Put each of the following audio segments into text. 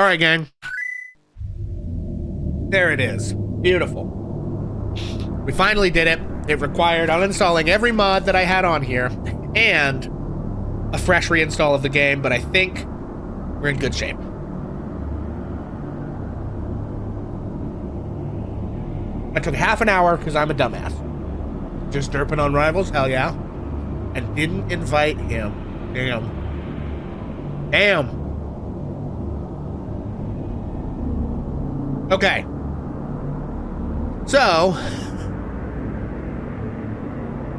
All right, gang. There it is. Beautiful. We finally did it. It required uninstalling every mod that I had on here and a fresh reinstall of the game, but I think we're in good shape. I took half an hour because I'm a dumbass. Just derping on Rivals, hell yeah. And didn't invite him. Damn. Damn. Okay. So,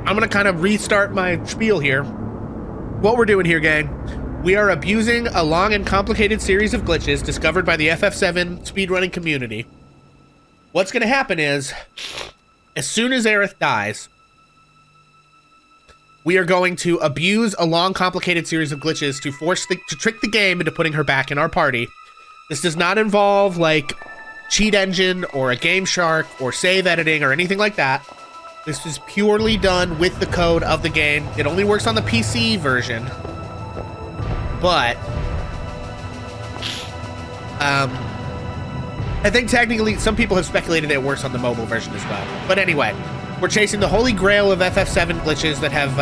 I'm going to kind of restart my spiel here. What we're doing here, gang, we are abusing a long and complicated series of glitches discovered by the FF7 speedrunning community. What's going to happen is, as soon as Aerith dies, we are going to abuse a long, complicated series of glitches to trick the game into putting her back in our party. This does not involve, like, cheat engine or a game shark or save editing or anything like that. This is purely done with the code of the game. It only works on the PC version, but I think technically some people have speculated it works on the mobile version as well. But anyway, we're chasing the holy grail of FF7 glitches that have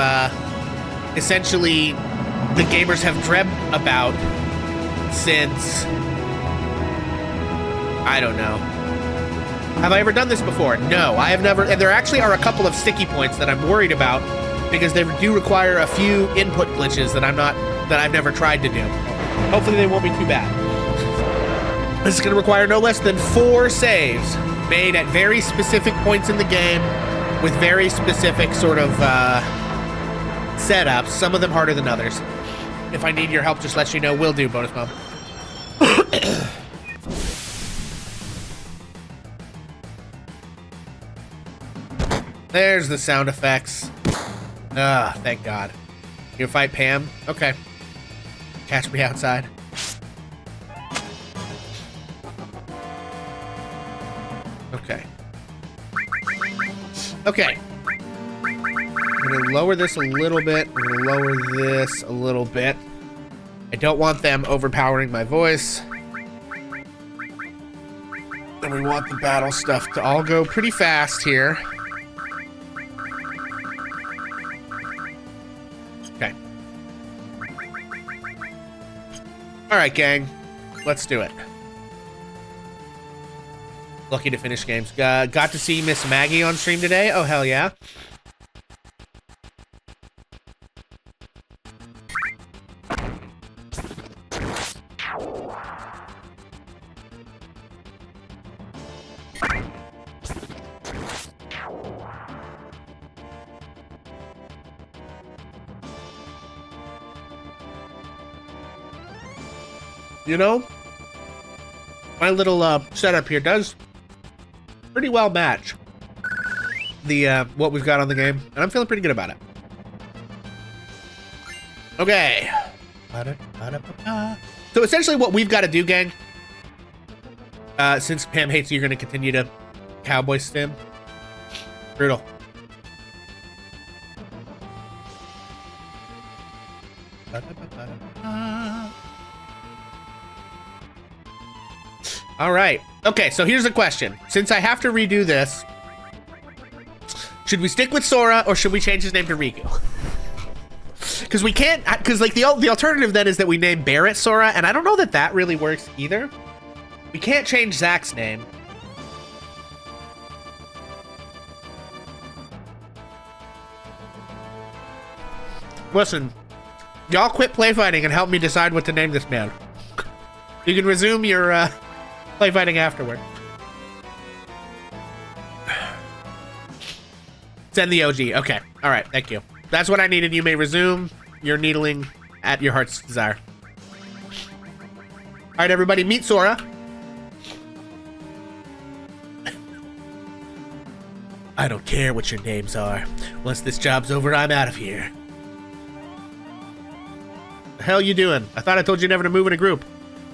essentially the gamers have dreamt about since, I don't know. Have I ever done this before? No, I have never. And there actually are a couple of sticky points that I'm worried about because they do require a few input glitches that I've never tried to do. Hopefully they won't be too bad. This is going to require no less than 4 saves made at very specific points in the game with very specific sort of setups, some of them harder than others. If I need your help, just let you know. Will do, Bonus Mom. There's the sound effects. Ah, thank God. You fight Pam? Okay. Catch me outside. Okay. Okay. I'm gonna lower this a little bit. I'm gonna lower this a little bit. I don't want them overpowering my voice. And we want the battle stuff to all go pretty fast here. Okay. Alright, gang. Let's do it. Lucky to finish games. Got to see Miss Maggie on stream today. Oh, hell yeah. You know, my little setup here does pretty well match the what we've got on the game, and I'm feeling pretty good about it. Okay. So essentially what we've got to do, gang, since Pam hates you, you're going to continue to cowboy stim. Brutal. All right. Okay, so here's the question. Since I have to redo this, should we stick with Sora or should we change his name to Riku? Because we can't, because like the alternative then is that we name Barrett Sora, and I don't know that that really works either. We can't change Zach's name. Listen, y'all quit play fighting and help me decide what to name this man. You can resume your play fighting afterward. Send the OG. Okay. All right. Thank you. That's what I needed. You may resume your needling at your heart's desire. All right, everybody, meet Sora. I don't care what your names are. Once this job's over, I'm out of here. The hell you doing? I thought I told you never to move in a group.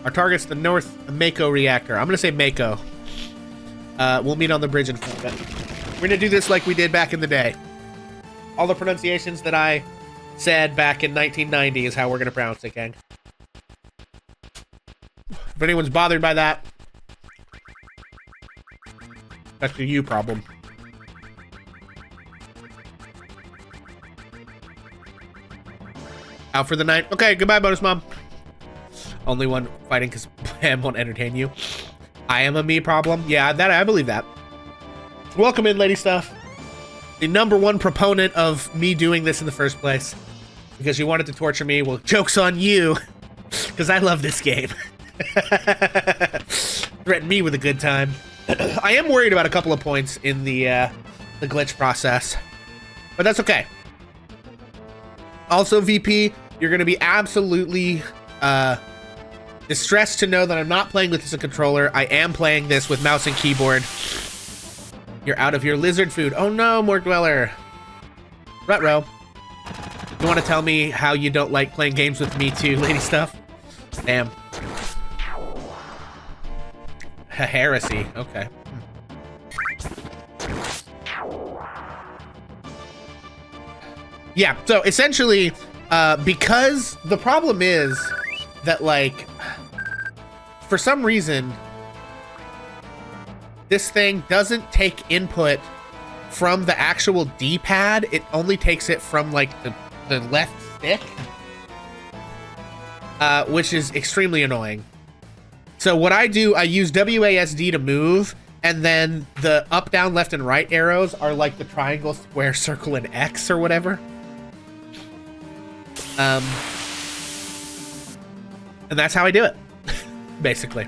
Our target's the North Mako reactor. I'm gonna say Mako. We'll meet on the bridge in front of it. We're gonna do this like we did back in the day. All the pronunciations that I said back in 1990 is how we're gonna pronounce it, gang. If anyone's bothered by that, that's a you problem. Out for the night. Okay, goodbye, bonus mom. Only one fighting because Pam won't entertain you. I am a me problem. Yeah, that I believe that. Welcome in, lady stuff. The #1 proponent of me doing this in the first place. Because you wanted to torture me. Well, joke's on you. Because I love this game. Threaten me with a good time. I am worried about a couple of points in the glitch process. But that's okay. Also, VP, you're going to be absolutely distressed to know that I'm not playing with this as a controller. I am playing this with mouse and keyboard. You're out of your lizard food. Oh no, Morgue Dweller. Rutro. You want to tell me how you don't like playing games with me too, lady stuff? Damn. Heresy. Okay. Yeah, so essentially, because the problem is that, like, for some reason, this thing doesn't take input from the actual D-pad. It only takes it from, like, the left stick, which is extremely annoying. So what I do, I use WASD to move, and then the up, down, left, and right arrows are like the triangle, square, circle, and X or whatever. And that's how I do it, basically.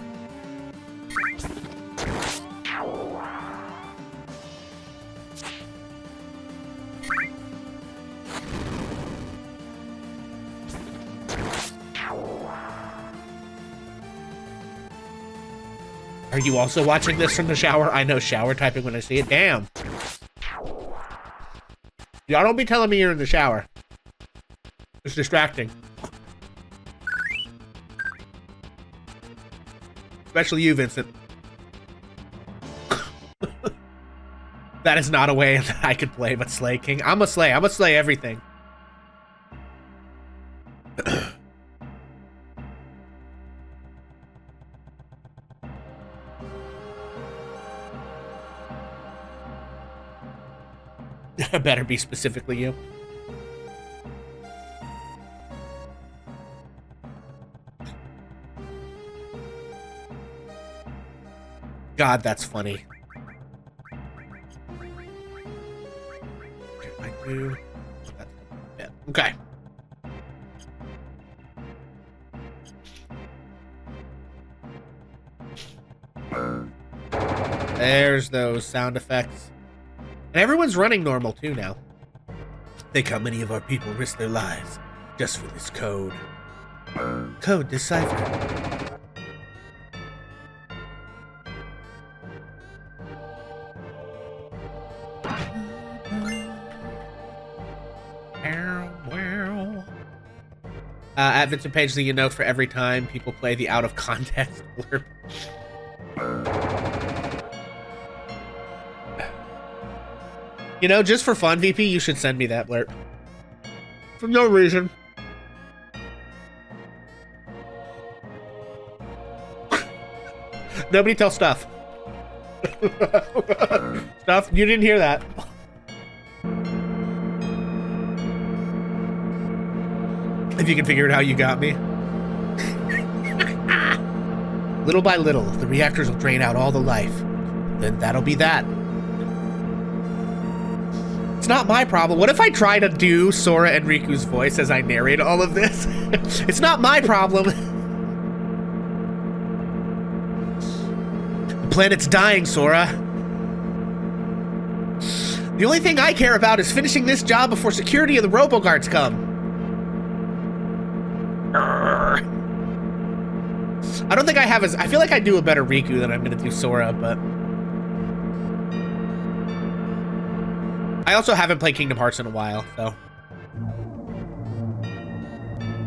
Are you also watching this from the shower? I know shower typing when I see it. Damn. Y'all don't be telling me you're in the shower. It's distracting. Especially you, Vincent. That is not a way that I could play but Slay King. I'm a Slay. I'm a Slay everything. Better be specifically you. God, that's funny. I do. Yeah. Okay. There's those sound effects. And everyone's running normal too now. Think how many of our people risk their lives just for this code. Code deciphered. At Vincent Page, the note for every time people play the out of context blurb. You know, just for fun, VP, you should send me that blurb. For no reason. Nobody tell Stuff. Stuff, you didn't hear that. If you can figure out how you got me. Little by little, the reactors will drain out all the life. Then that'll be that. It's not my problem. What if I try to do Sora and Riku's voice as I narrate all of this? It's not my problem. The planet's dying, Sora. The only thing I care about is finishing this job before security and the robo-guards come. I don't think I have I feel like I do a better Riku than I'm gonna do Sora, but I also haven't played Kingdom Hearts in a while,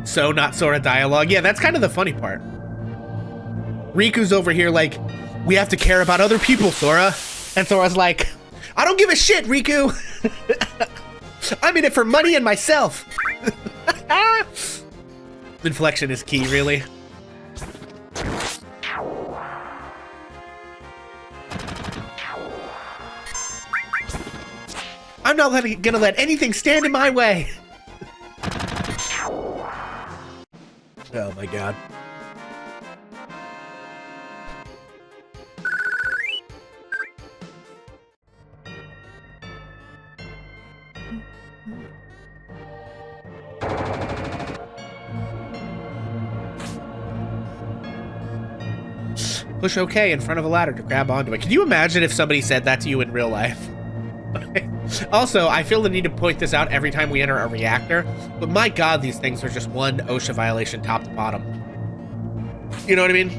so not Sora dialogue. Yeah, that's kind of the funny part. Riku's over here like, we have to care about other people, Sora. And Sora's like, I don't give a shit, Riku. I'm in it for money and myself. Inflection is key, really. I'm not gonna let anything stand in my way. Oh my god. Push OK in front of a ladder to grab onto it. Can you imagine if somebody said that to you in real life? Also, I feel the need to point this out every time we enter a reactor, but my god, these things are just one OSHA violation top to bottom. You know what I mean?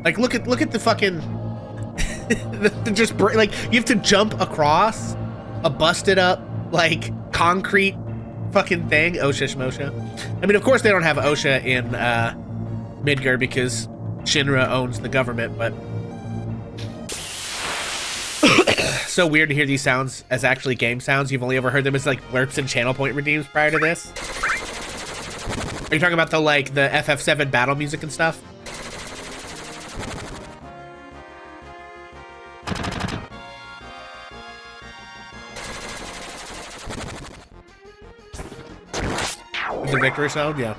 Like, look at the fucking... like, you have to jump across a busted up, like, concrete fucking thing. OSHA schmosha. I mean, of course they don't have OSHA in, MIdgar because Shinra owns the government, but so weird to hear these sounds as actually game sounds. You've only ever heard them as like blurps and channel point redeems prior to this. Are you talking about the like the FF7 battle music and stuff? The victory sound, yeah.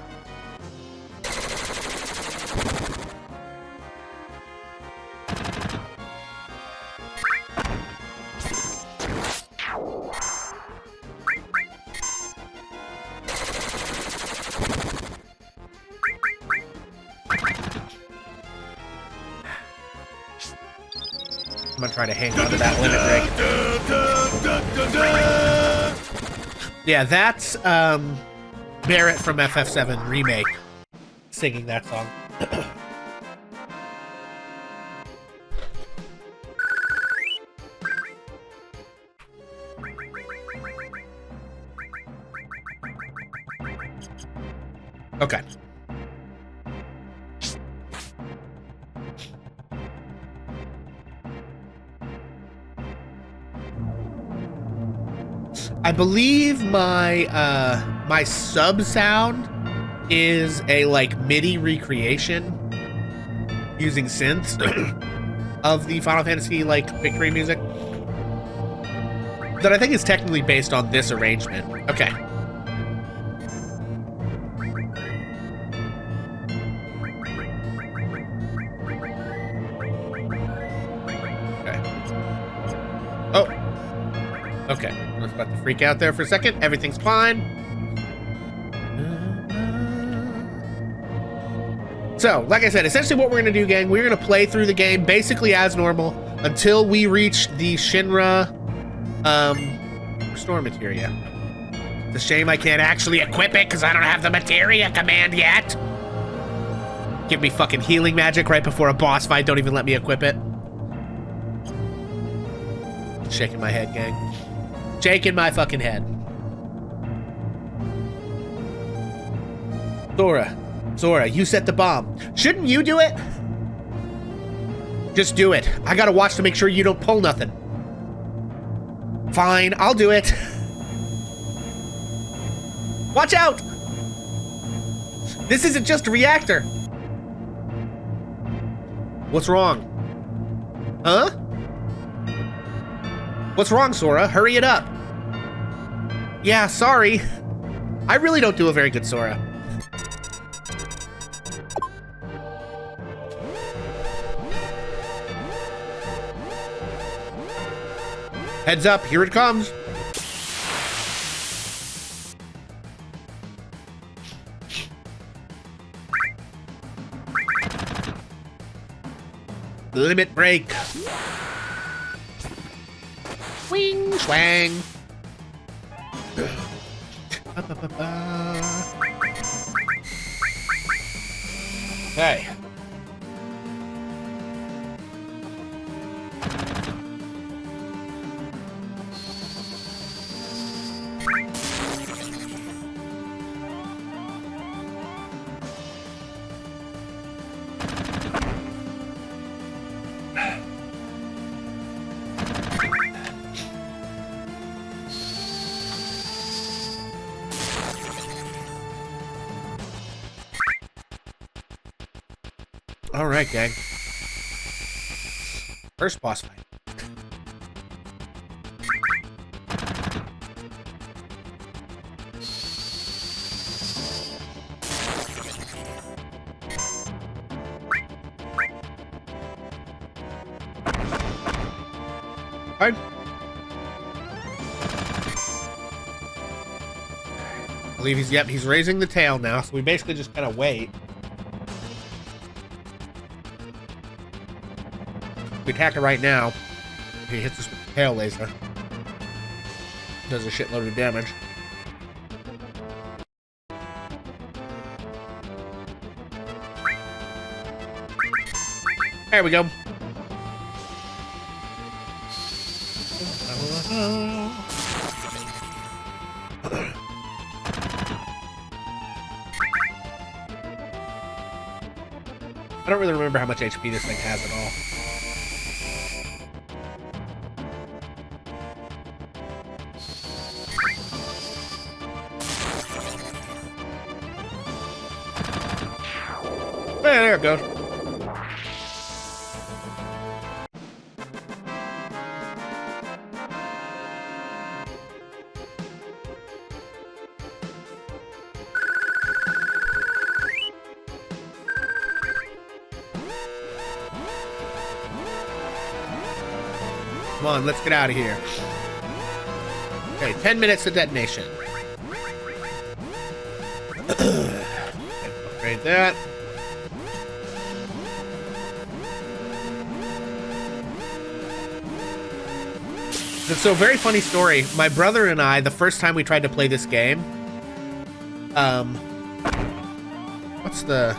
I'm gonna try to hang on to that limit break. Yeah, that's Barrett from FF7 Remake singing that song. Okay. I believe my my sub sound is a like MIDI recreation using synths of the Final Fantasy like victory music that I think is technically based on this arrangement. Okay. Okay, I was about to freak out there for a second. Everything's fine. So, like I said, essentially what we're going to do, gang, we're going to play through the game basically as normal until we reach the Shinra restore materia. It's a shame I can't actually equip it because I don't have the materia command yet. Give me fucking healing magic right before a boss fight. Don't even let me equip it. Shaking my head, gang. Shaking my fucking head. Sora, you set the bomb. Shouldn't you do it? Just do it. I gotta watch to make sure you don't pull nothing. Fine, I'll do it. Watch out! This isn't just a reactor. What's wrong? Huh? What's wrong, Sora? Hurry it up. Yeah, sorry. I really don't do a very good Sora. Heads up, here it comes. Limit break. Swing, swang. Okay. All right, gang. First boss fight. Fine. I believe he's raising the tail now, so we basically just kind of wait. We attack it right now. He hits us with the tail laser. Does a shitload of damage. There we go. I don't really remember how much HP this thing has at all. There it goes. Come on, let's get out of here. Okay, 10 minutes to detonation. Upgrade that. So, very funny story. My brother and I, the first time we tried to play this game, what's the...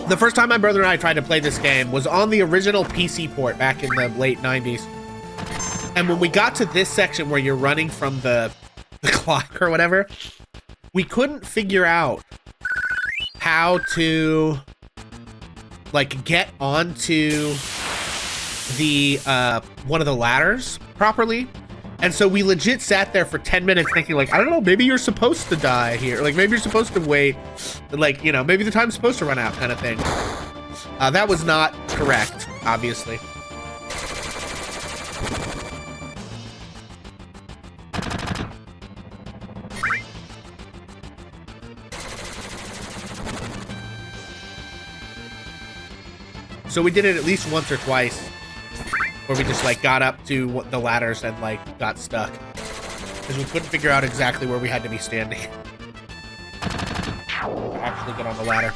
the first time my brother and I tried to play this game was on the original PC port back in the late 90s. And when we got to this section where you're running from the clock or whatever, we couldn't figure out how to, like, get onto the, one of the ladders properly. And so we legit sat there for 10 minutes thinking, like, I don't know, maybe you're supposed to die here. Like, maybe you're supposed to wait. Like, you know, maybe the time's supposed to run out kind of thing. That was not correct, obviously. So we did it at least once or twice, where we just, like, got up to the ladders and, like, got stuck. Because we couldn't figure out exactly where we had to be standing. Actually get on the ladder.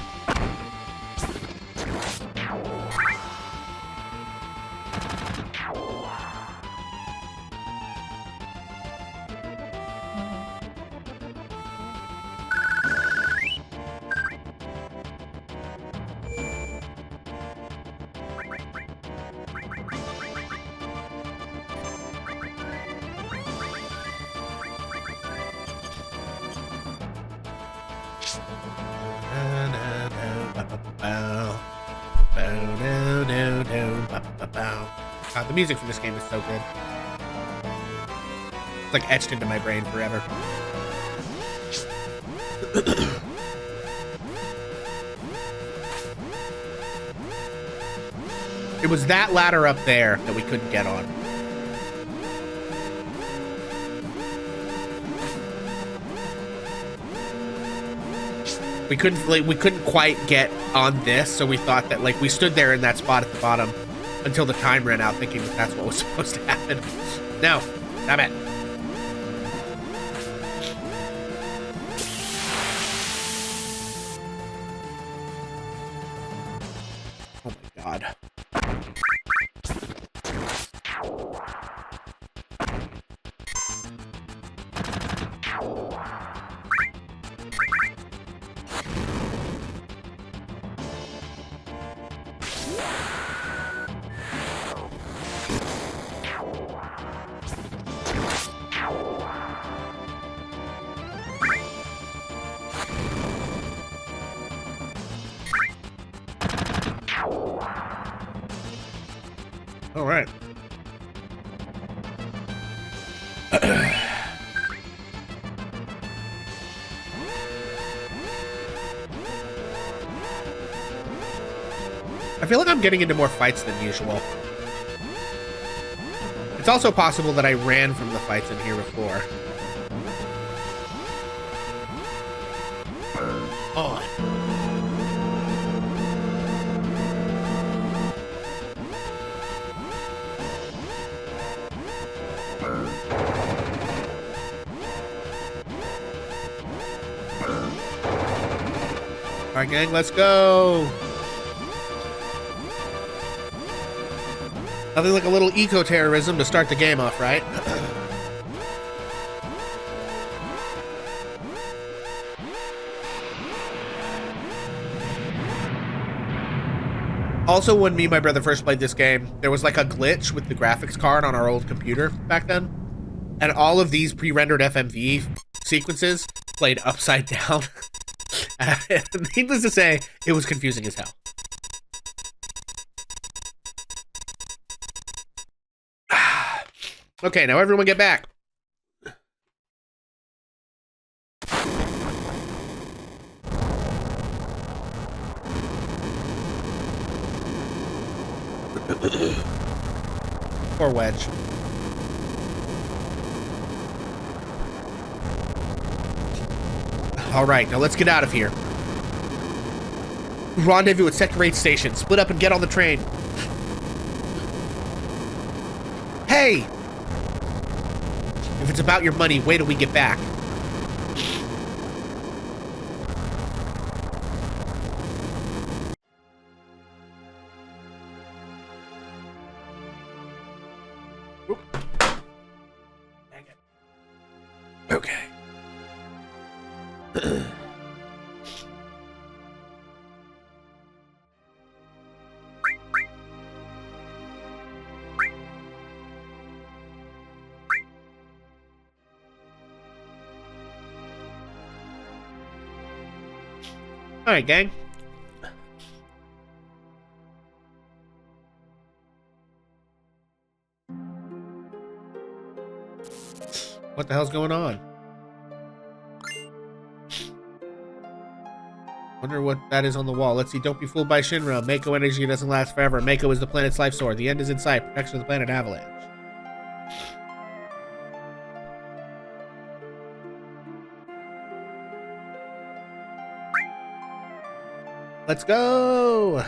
The music for this game is so good. It's like etched into my brain forever. It was that ladder up there that we couldn't get on. We couldn't quite get on this, so we thought that, like, we stood there in that spot at the bottom until the time ran out, thinking that that's what was supposed to happen. No, stop it. Oh my god. All right. I feel like I'm getting into more fights than usual. It's also possible that I ran from the fights in here before. Oh. All right, gang, let's go. Nothing like a little eco-terrorism to start the game off, right? Also, when me and my brother first played this game, there was like a glitch with the graphics card on our old computer back then. And all of these pre-rendered FMV sequences played upside down. Needless to say, it was confusing as hell. Okay, now everyone get back. Poor Wedge. All right, now let's get out of here. Rendezvous at Sector 8 station. Split up and get on the train. Hey! If it's about your money, wait till we get back. Oop. Dang it. Okay. All right, gang. What the hell's going on? Wonder what that is on the wall. Let's see. Don't be fooled by Shinra. Mako energy doesn't last forever. Mako is the planet's life sword. The end is in sight. Protection of the planet avalanche. Let's go!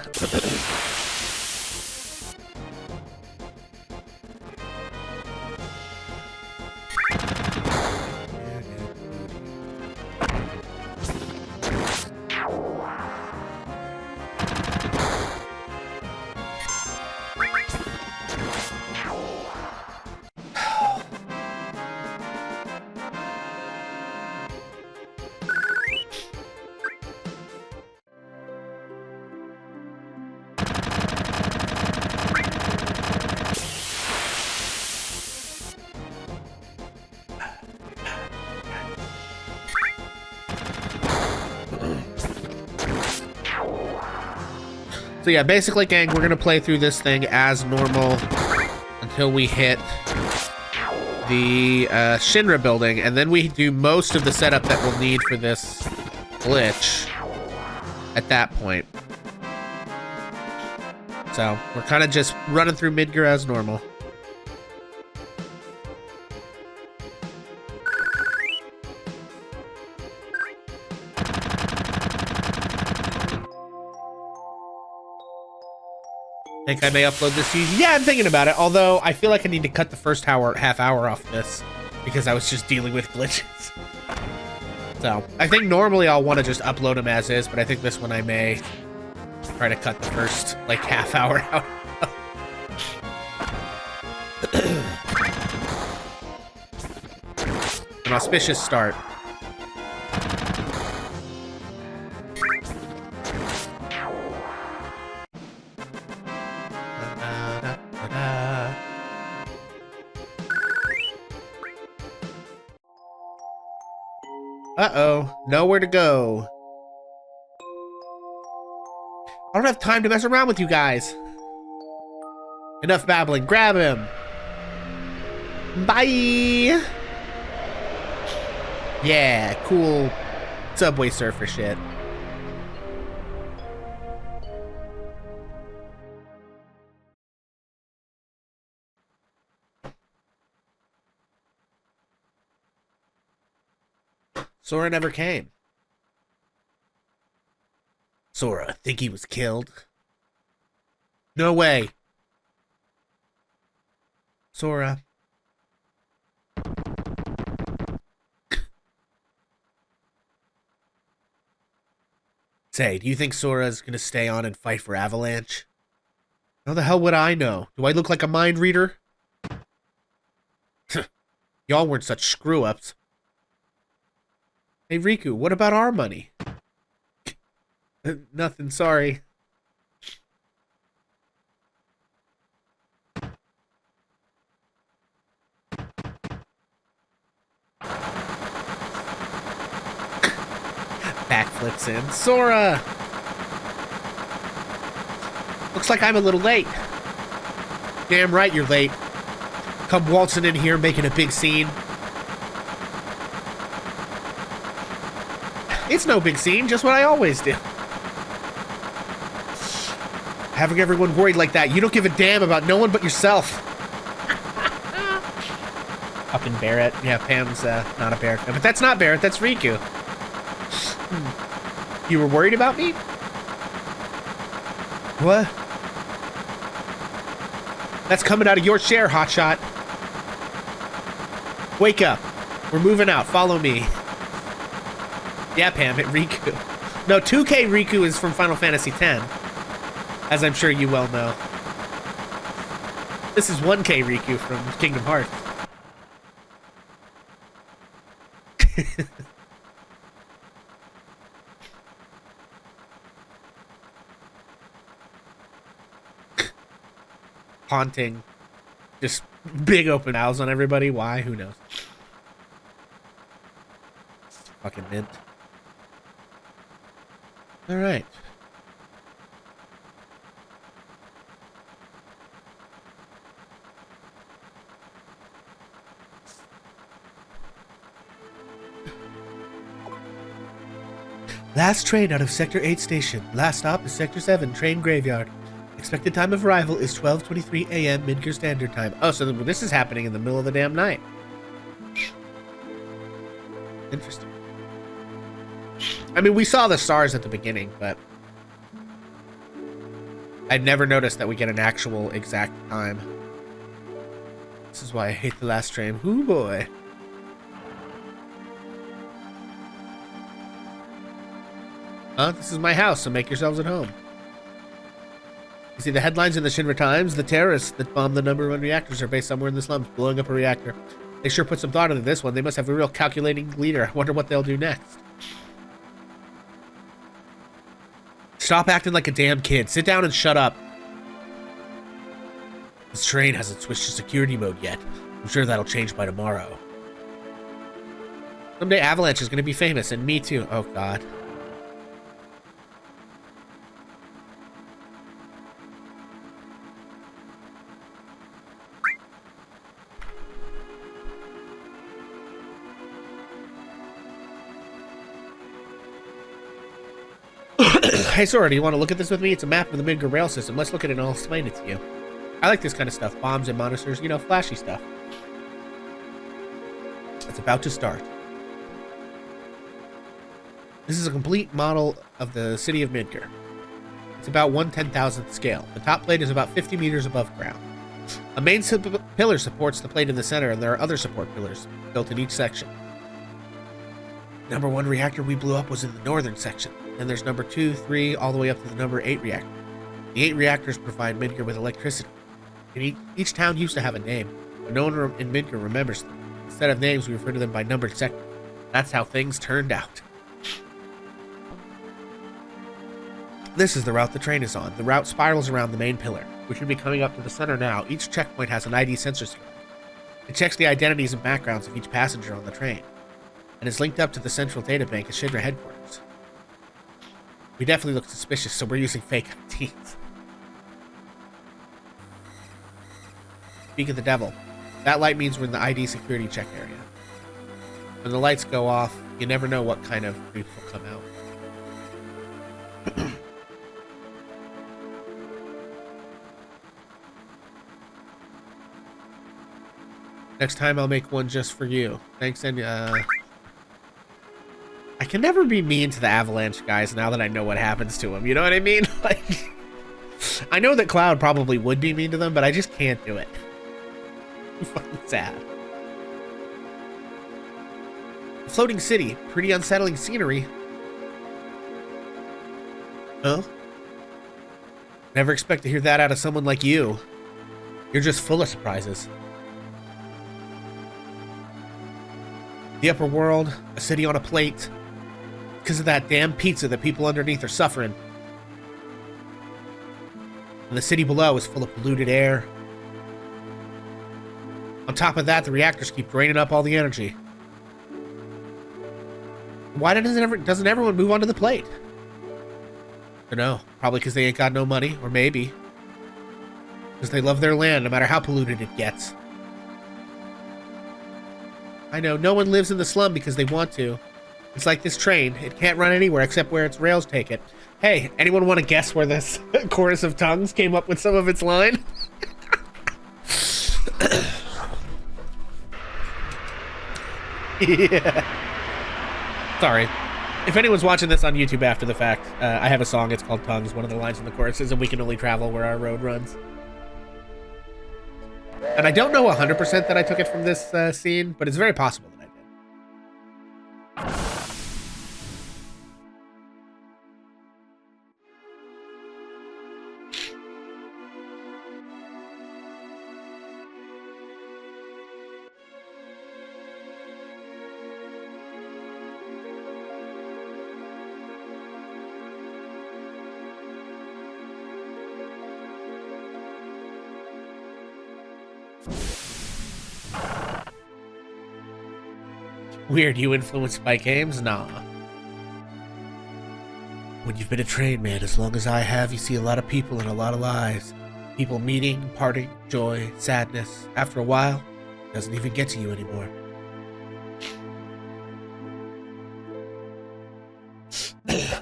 So yeah, basically, gang, we're gonna play through this thing as normal until we hit the Shinra building, and then we do most of the setup that we'll need for this glitch at that point. So we're kind of just running through MIdgar as normal. Think I may upload this season? Yeah, I'm thinking about it. Although I feel like I need to cut the first half hour off this because I was just dealing with glitches. So I think normally I'll want to just upload them as is, but I think this one I may try to cut the first like half hour out. An auspicious start. Uh-oh, nowhere to go. I don't have time to mess around with you guys. Enough babbling, grab him. Bye. Yeah, cool Subway Surfer shit. Sora never came. Sora, think he was killed? No way. Sora. Say, do you think Sora's gonna stay on and fight for Avalanche? How the hell would I know? Do I look like a mind reader? Y'all weren't such screw-ups. Hey, Riku, what about our money? Nothing, sorry. Backflips in. Sora! Looks like I'm a little late. Damn right you're late. Come waltzing in here making a big scene. It's no big scene, just what I always do. Having everyone worried like that, you don't give a damn about no one but yourself. Fucking Barrett. Yeah, Pam's not a Barrett. But that's not Barrett, that's Riku. You were worried about me? What? That's coming out of your share, hotshot. Wake up. We're moving out. Follow me. Yeah, Pam, it Riku. No, 2K Riku is from Final Fantasy X, as I'm sure you well know. This is 1K Riku from Kingdom Hearts. Haunting. Just big open mouths on everybody. Why? Who knows? Fucking mint. Alright. Last train out of Sector 8 station. Last stop is Sector 7, train graveyard. Expected time of arrival is 12:23 a.m. MIdgar Standard Time. Oh, so this is happening in the middle of the damn night. Interesting. I mean, we saw the stars at the beginning, but I'd never noticed that we get an actual exact time. This is why I hate the last train. Ooh, boy. This is my house, so make yourselves at home. You see the headlines in the Shinra Times? The terrorists that bombed the #1 reactors are based somewhere in the slums, blowing up a reactor. They sure put some thought into this one. They must have a real calculating leader. I wonder what they'll do next. Stop acting like a damn kid. Sit down and shut up. This train hasn't switched to security mode yet. I'm sure that'll change by tomorrow. Someday Avalanche is going to be famous, and me too. Oh, God. Hey Sora, do you want to look at this with me? It's a map of the MIdgar rail system. Let's look at it and I'll explain it to you. I like this kind of stuff. Bombs and monsters, you know, flashy stuff. It's about to start. This is a complete model of the city of MIdgar. It's about 1/10,000th scale. The top plate is about 50 meters above ground. A main pillar supports the plate in the center, and there are other support pillars built in each section. #1 reactor we blew up was in the northern section. Then there's #2, 3, all the way up to the #8 reactor. The 8 reactors provide MIdgar with electricity. And each town used to have a name, but no one in MIdgar remembers them. Instead of names, we refer to them by numbered sector. That's how things turned out. This is the route the train is on. The route spirals around the main pillar. We should be coming up to the center now. Each checkpoint has an ID sensor screen. It checks the identities and backgrounds of each passenger on the train, and is linked up to the central databank at Shinra headquarters. We definitely look suspicious, so we're using fake IDs. Speak of the devil. That light means we're in the ID security check area. When the lights go off, you never know what kind of creeps will come out. Next time I'll make one just for you. Thanks, and I can never be mean to the Avalanche guys now that I know what happens to them. You know what I mean? Like, I know that Cloud probably would be mean to them, but I just can't do it. I'm fucking sad. Floating city. Pretty unsettling scenery. Huh? Never expect to hear that out of someone like you. You're just full of surprises. The upper world, a city on a plate. Because of that damn pizza that people underneath are suffering. And the city below is full of polluted air. On top of that, the reactors keep draining up all the energy. Why doesn't everyone move onto the plate? I don't know. Probably because they ain't got no money, or maybe because they love their land no matter how polluted it gets. I know, no one lives in the slum because they want to. It's like this train. It can't run anywhere except where its rails take it. Hey, anyone want to guess where this chorus of tongues came up with some of its line? Yeah. Sorry. If anyone's watching this on YouTube after the fact, I have a song. It's called Tongues. One of the lines in the chorus is, and we can only travel where our road runs. And I don't know 100% that I took it from this scene, but it's very possible that I did. Weird, you influenced by games? Nah. When you've been a train man as long as I have, you see a lot of people and a lot of lives. People meeting, parting, joy, sadness. After a while, it doesn't even get to you anymore.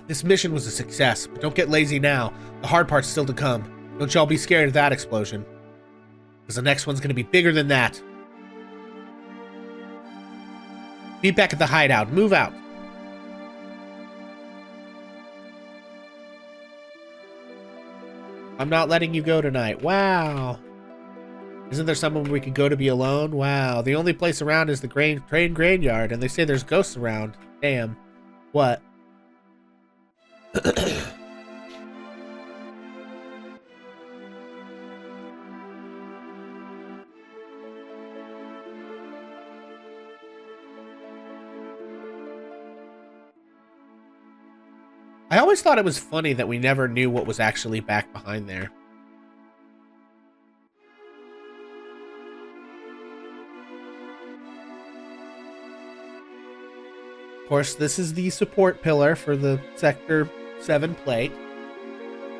This mission was a success, but don't get lazy now. The hard part's still to come. Don't y'all be scared of that explosion. Because the next one's gonna be bigger than that. Be back at the hideout. Move out. I'm not letting you go tonight. Wow. Isn't there somewhere we could go to be alone? Wow. The only place around is the train graveyard, and they say there's ghosts around. Damn. What? I always thought it was funny that we never knew what was actually back behind there. Of course, this is the support pillar for the Sector 7 plate.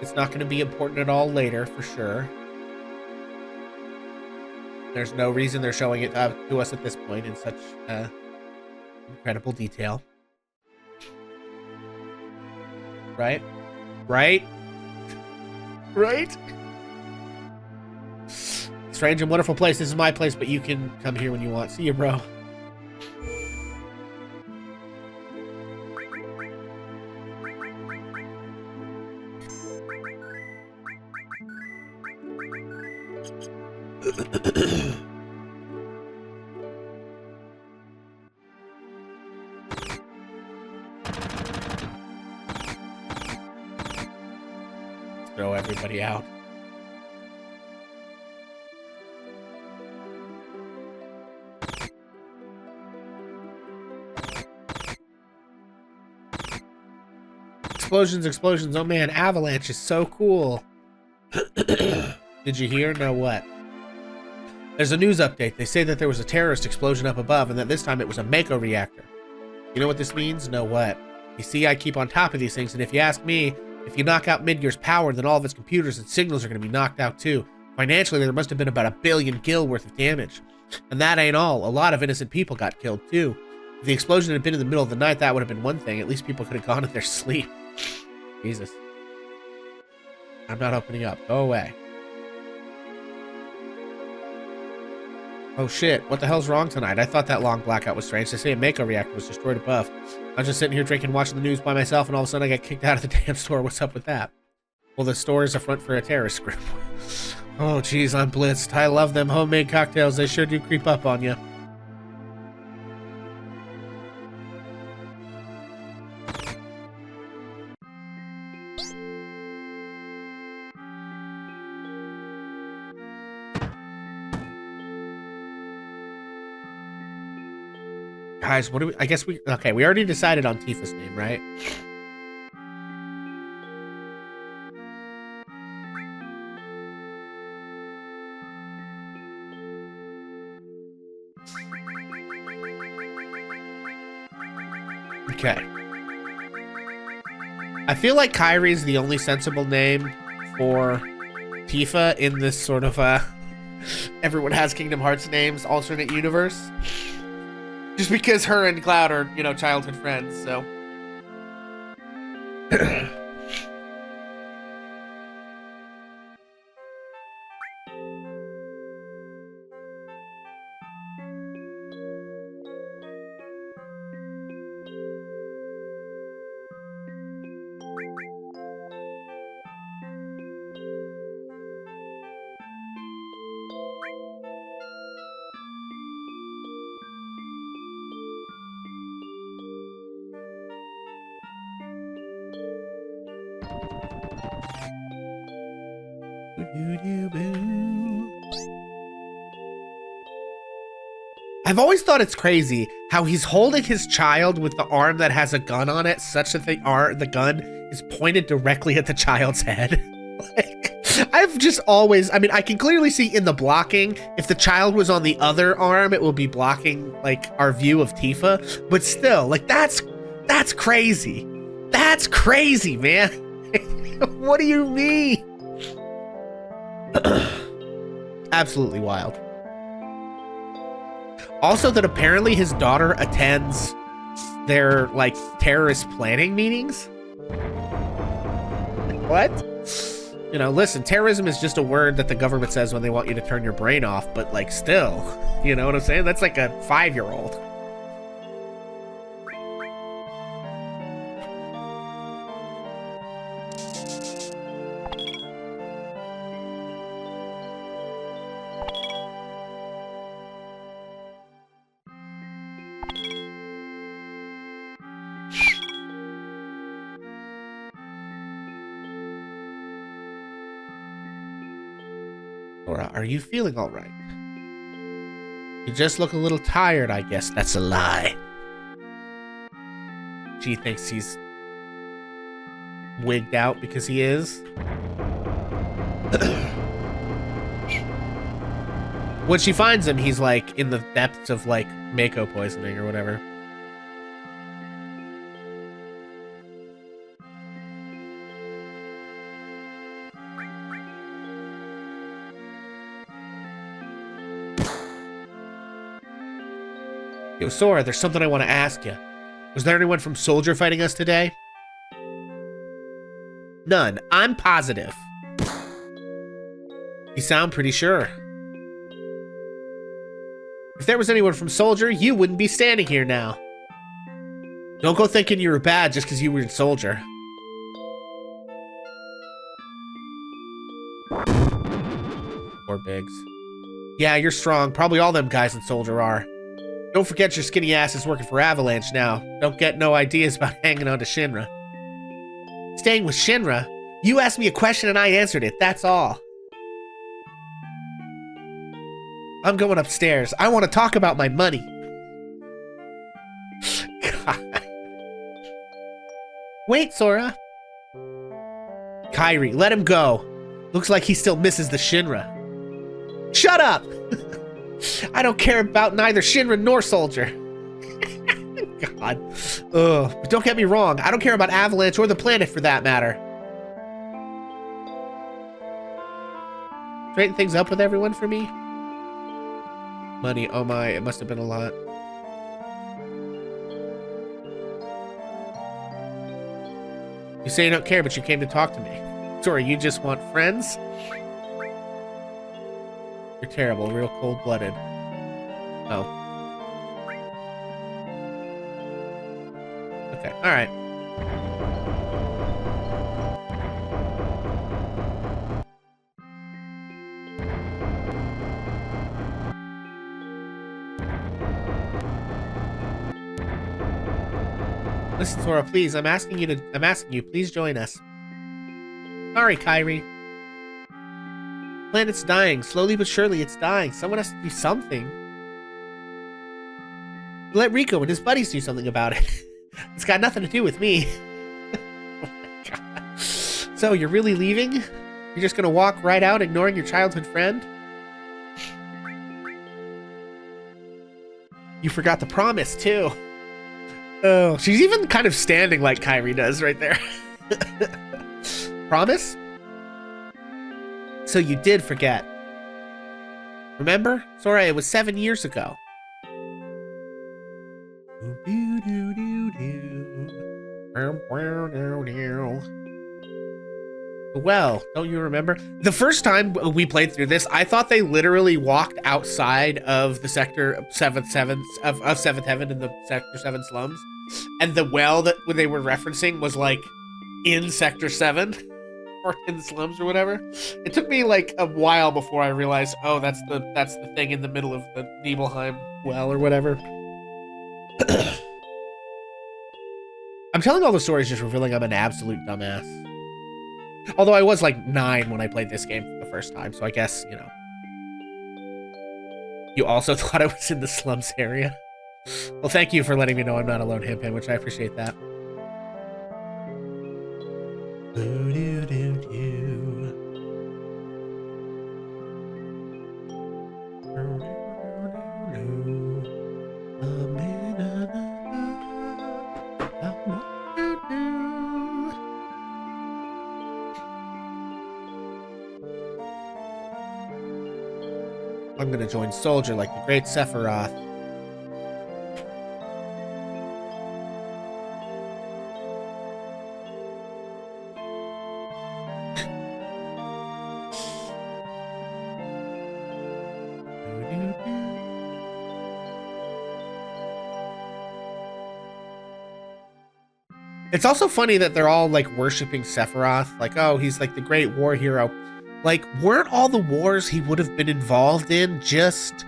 It's not going to be important at all later, for sure. There's no reason they're showing it to us at this point in such incredible detail. Right? Right? Right? Strange and wonderful place. This is my place, but you can come here when you want. See you, bro. Throw everybody out. Explosions, explosions. Oh man, avalanche is so cool. Did you hear? No, what? There's a news update. They say that there was a terrorist explosion up above and that this time it was a Mako reactor. You know what this means? No, what? You see, I keep on top of these things, and if you ask me, if you knock out MIdgar's power, then all of its computers and signals are going to be knocked out too. Financially, there must have been about 1 billion gil worth of damage. And that ain't all. A lot of innocent people got killed too. If the explosion had been in the middle of the night, that would have been one thing. At least people could have gone in their sleep. Jesus. I'm not opening up. Go away. Oh shit, what the hell's wrong tonight? I thought that long blackout was strange. They say a Mako reactor was destroyed above. I'm just sitting here drinking, watching the news by myself, and all of a sudden I got kicked out of the damn store. What's up with that? Well, the store is a front for a terrorist group. Oh jeez, I'm blitzed. I love them homemade cocktails. They sure do creep up on you. Guys, what do we... I guess we... Okay, we already decided on Tifa's name, right? Okay. I feel like Kyrie's the only sensible name for Tifa in this sort of everyone has Kingdom Hearts names alternate universe. Just because her and Cloud are, you know, childhood friends, so. I've always thought it's crazy how he's holding his child with the arm that has a gun on it, such that the gun is pointed directly at the child's head. Like, I've just always, I mean, I can clearly see in the blocking, if the child was on the other arm, it will be blocking like our view of Tifa, but still, like that's crazy. That's crazy, man. What do you mean? Absolutely wild. Also that apparently his daughter attends their, like, terrorist planning meetings? What? You know, listen, terrorism is just a word that the government says when they want you to turn your brain off, but, like, still, you know what I'm saying? That's like a 5-year-old. Are you feeling all right? You just look a little tired, I guess. That's a lie. She thinks he's wigged out because he is. When she finds him, he's like in the depths of like Mako poisoning or whatever. Yo, Sora, there's something I want to ask you. Was there anyone from Soldier fighting us today? None. I'm positive. You sound pretty sure. If there was anyone from Soldier, you wouldn't be standing here now. Don't go thinking you were bad just because you were in Soldier. Poor Biggs. Yeah, you're strong. Probably all them guys in Soldier are. Don't forget your skinny ass is working for Avalanche now. Don't get no ideas about hanging on to Shinra. Staying with Shinra? You asked me a question and I answered it, that's all. I'm going upstairs. I want to talk about my money. God. Wait, Sora. Kairi, let him go. Looks like he still misses the Shinra. Shut up! I don't care about neither Shinra nor Soldier. God. Ugh. But don't get me wrong. I don't care about Avalanche or the planet for that matter. Straighten things up with everyone for me? Money. Oh my. It must have been a lot. You say you don't care, but you came to talk to me. Sorry, you just want friends? You're terrible, real cold-blooded. Oh. Okay, alright. Listen, Sora, please, I'm asking you, please join us. Sorry, Kairi. Planet's dying. Slowly but surely, it's dying. Someone has to do something. Let Rico and his buddies do something about it. It's got nothing to do with me. Oh my God. So, you're really leaving? You're just gonna walk right out ignoring your childhood friend? You forgot the promise, too. Oh, she's even kind of standing like Kairi does right there. Promise? So you did forget. Remember? Sora, it was 7 years ago. Well, don't you remember? The first time we played through this, I thought they literally walked outside of the Sector 7th of 7th Heaven in the Sector 7 slums. And the well that they were referencing was like in Sector 7 or in the slums or whatever. It took me like a while before I realized, oh, that's the thing in the middle of the Nibelheim well or whatever. I'm telling all the stories just revealing I'm an absolute dumbass. Although I was like 9 when I played this game for the first time, so I guess, you know. You also thought I was in the slums area? Well, thank you for letting me know I'm not alone, Himpan, which I appreciate that. I'm gonna join Soldier like the great Sephiroth. It's also funny that they're all like worshiping Sephiroth, like, oh, he's like the great war hero. Like, weren't all the wars he would have been involved in just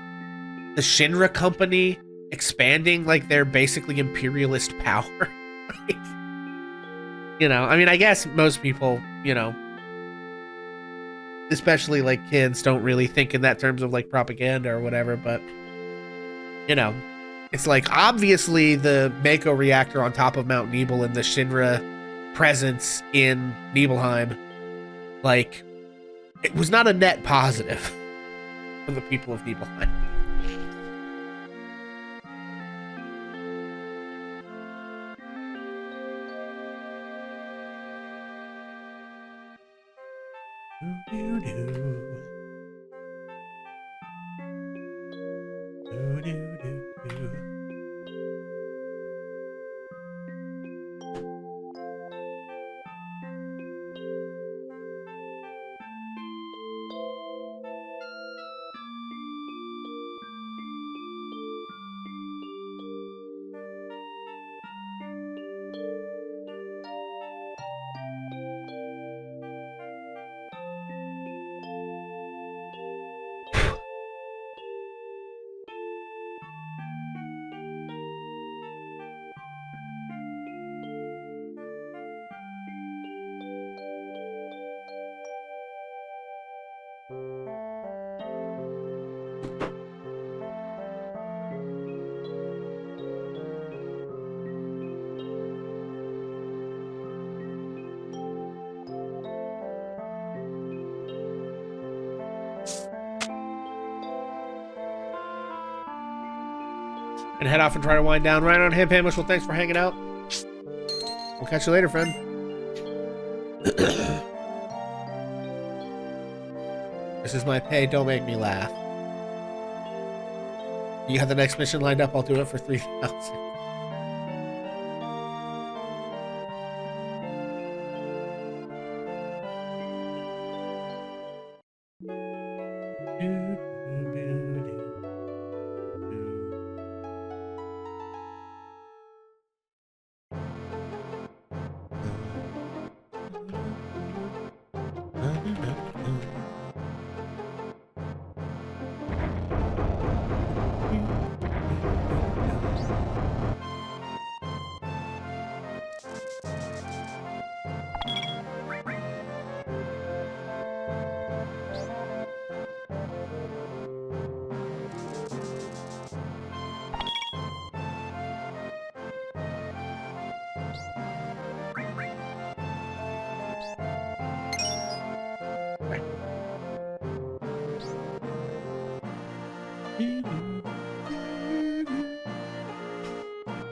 the Shinra company expanding like their basically imperialist power? Like, you know, I mean, I guess most people, you know, especially like kids, don't really think in that terms of like propaganda or whatever, but you know, it's like obviously the Mako reactor on top of Mount Nibel and the Shinra presence in Nibelheim, like, it was not a net positive for the people of Nibelheim. And head off and try to wind down. Right on, Hip Hamish. Well, thanks for hanging out. We'll catch you later, friend. This is my pay. Don't make me laugh. You have the next mission lined up. I'll do it for 3,000.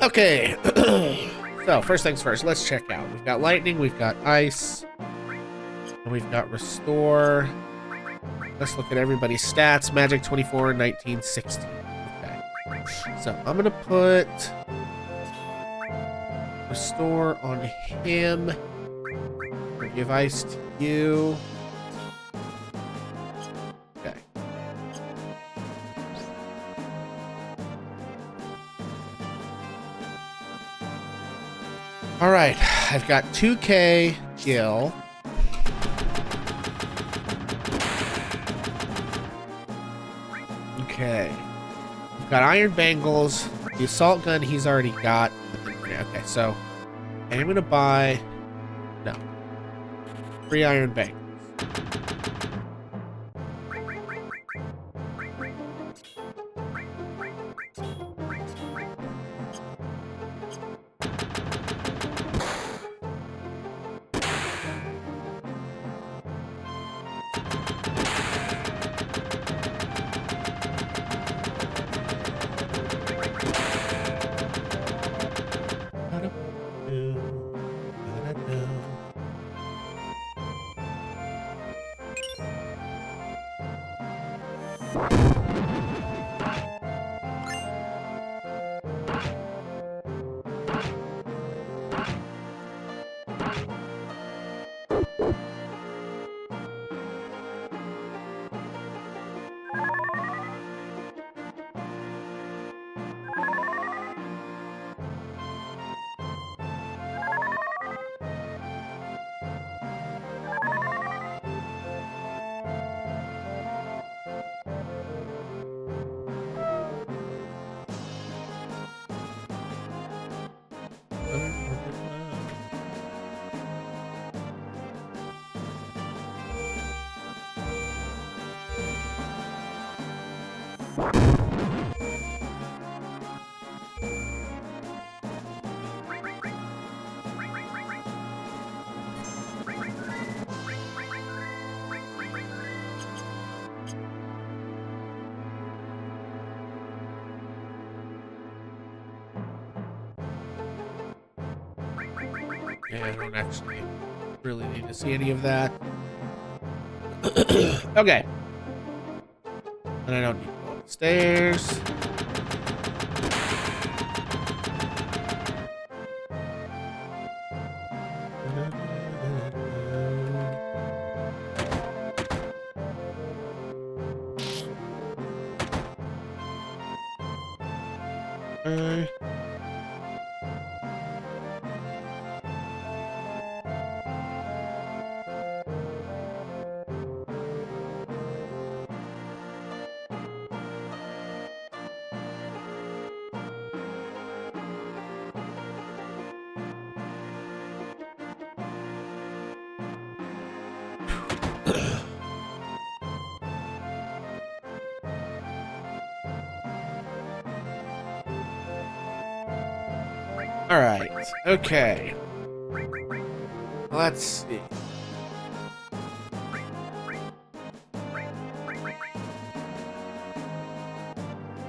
Okay. So, first things first, let's check out. We've got lightning, we've got ice, and we've got restore. Let's look at everybody's stats. Magic 24, 19, 16. Okay. So, I'm going to put restore on him. We'll give ice to you. Okay. All right. I've got 2K Gil. Okay. We've got iron bangles. The assault gun he's already got. Okay, so I'm going to buy... No. 3 iron bangles. Yeah, I don't actually really need to see any of that. Okay. And I don't need to go upstairs. All right. Okay. Let's see.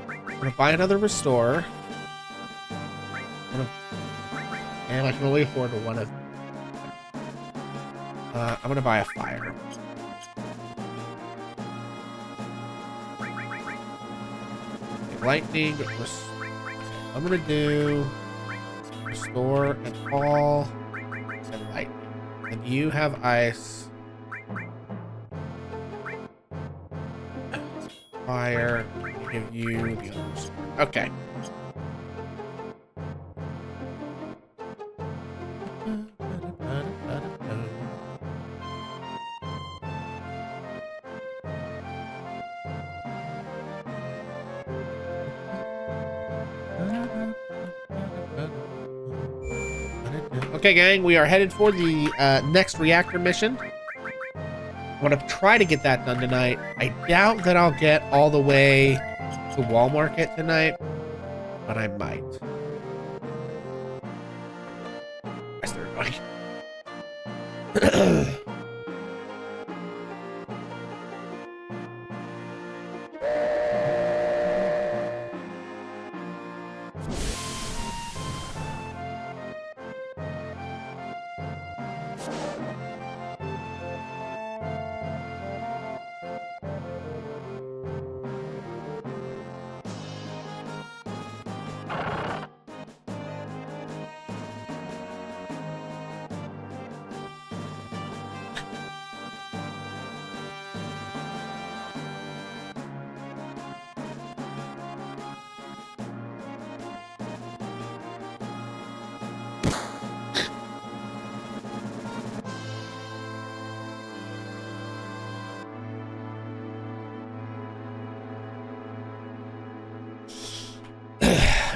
I'm gonna buy another restore. And I can only afford one of them. I'm gonna buy a fire. Lightning. I'm gonna do restore and all and lightning. And you have ice. Fire. I'll give you the others. Okay. Okay, gang, we are headed for the next reactor mission. I want to try to get that done tonight. I doubt that I'll get all the way to Wall Market tonight, but I might. That's their bike.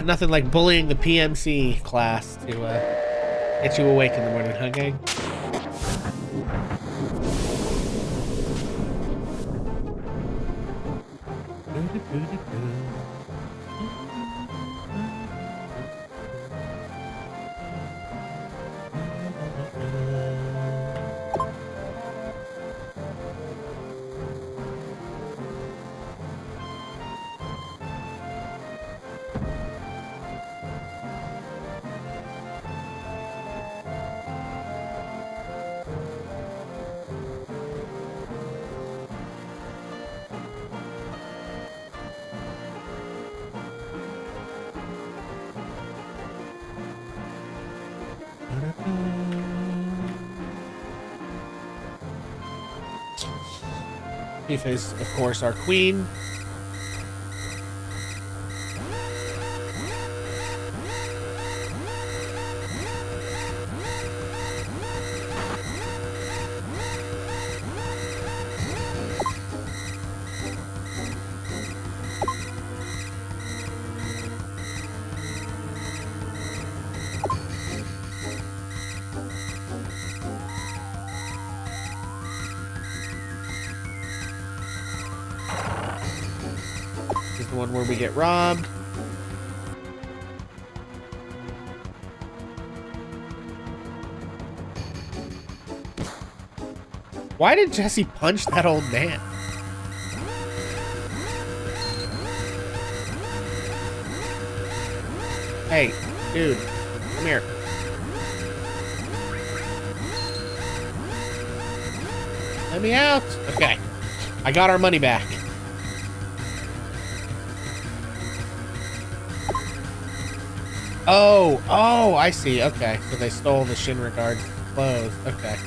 Nothing like bullying the PMC class to get you awake in the morning, huh, gang? Tifa is, of course, our queen. One where we get robbed. Why did Jesse punch that old man? Hey, dude, come here. Let me out. Okay, I got our money back. Oh, I see. Okay, so they stole the Shinra guard's clothes. Okay.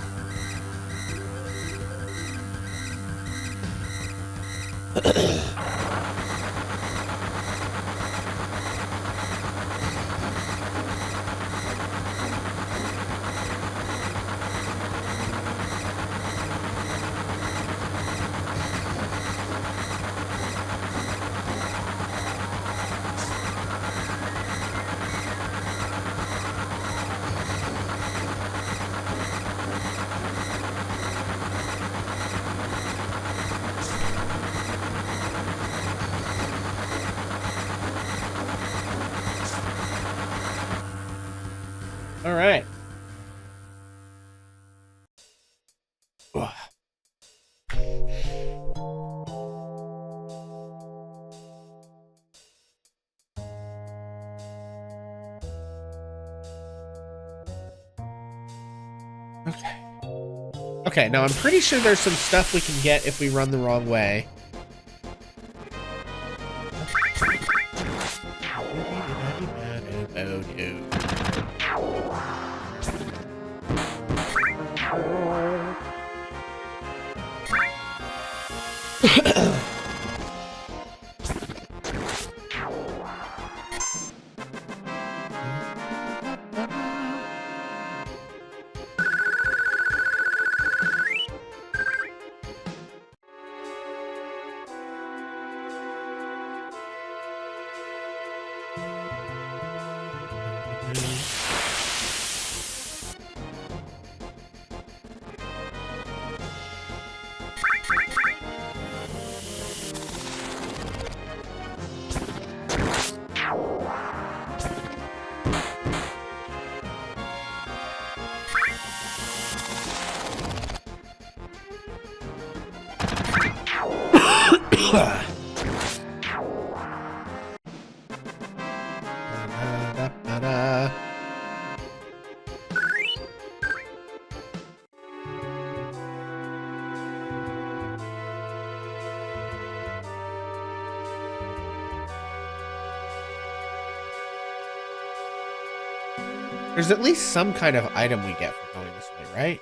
All right. Okay. Okay, now I'm pretty sure there's some stuff we can get if we run the wrong way. There's at least some kind of item we get from going this way, right?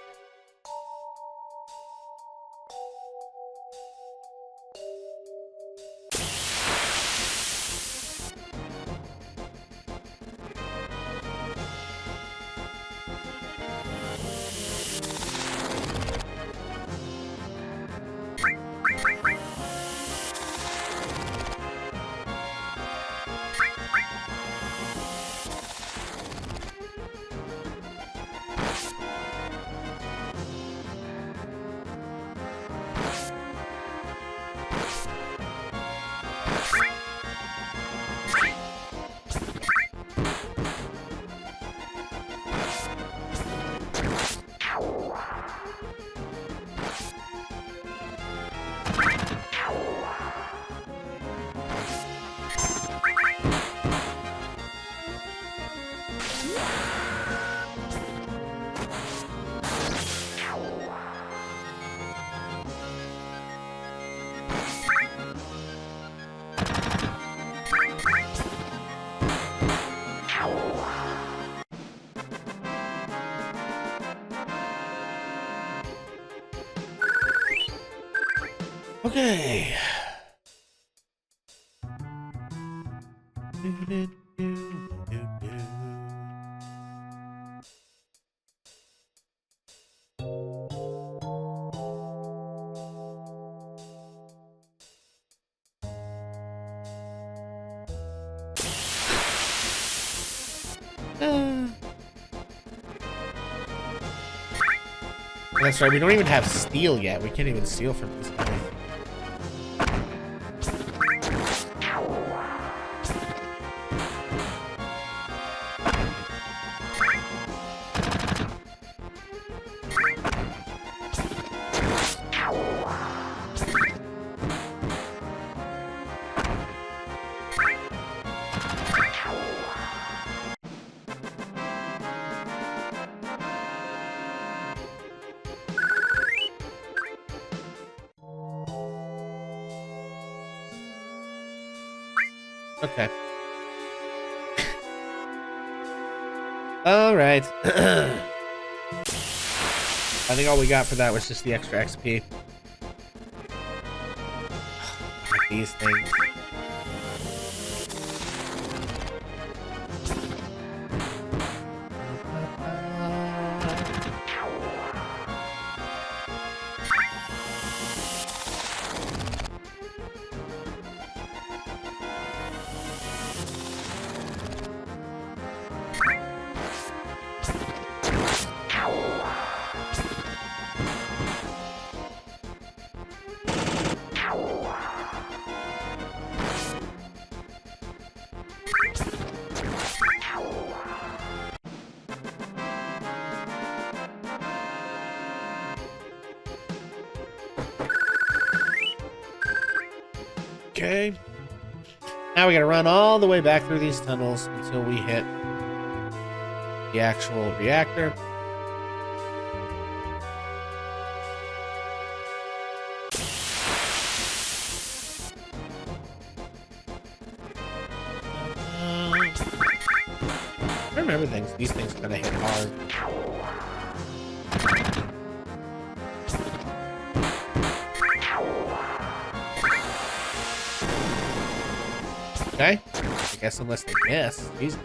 Okay. That's right, we don't even have steel yet. We can't even steal from this guy. Okay. All right. I think all we got for that was just the extra XP. These things. Okay. Now we gotta run all the way back through these tunnels until we hit the actual reactor. I remember these things kind of hit hard. Okay, I guess unless they miss. Jesus.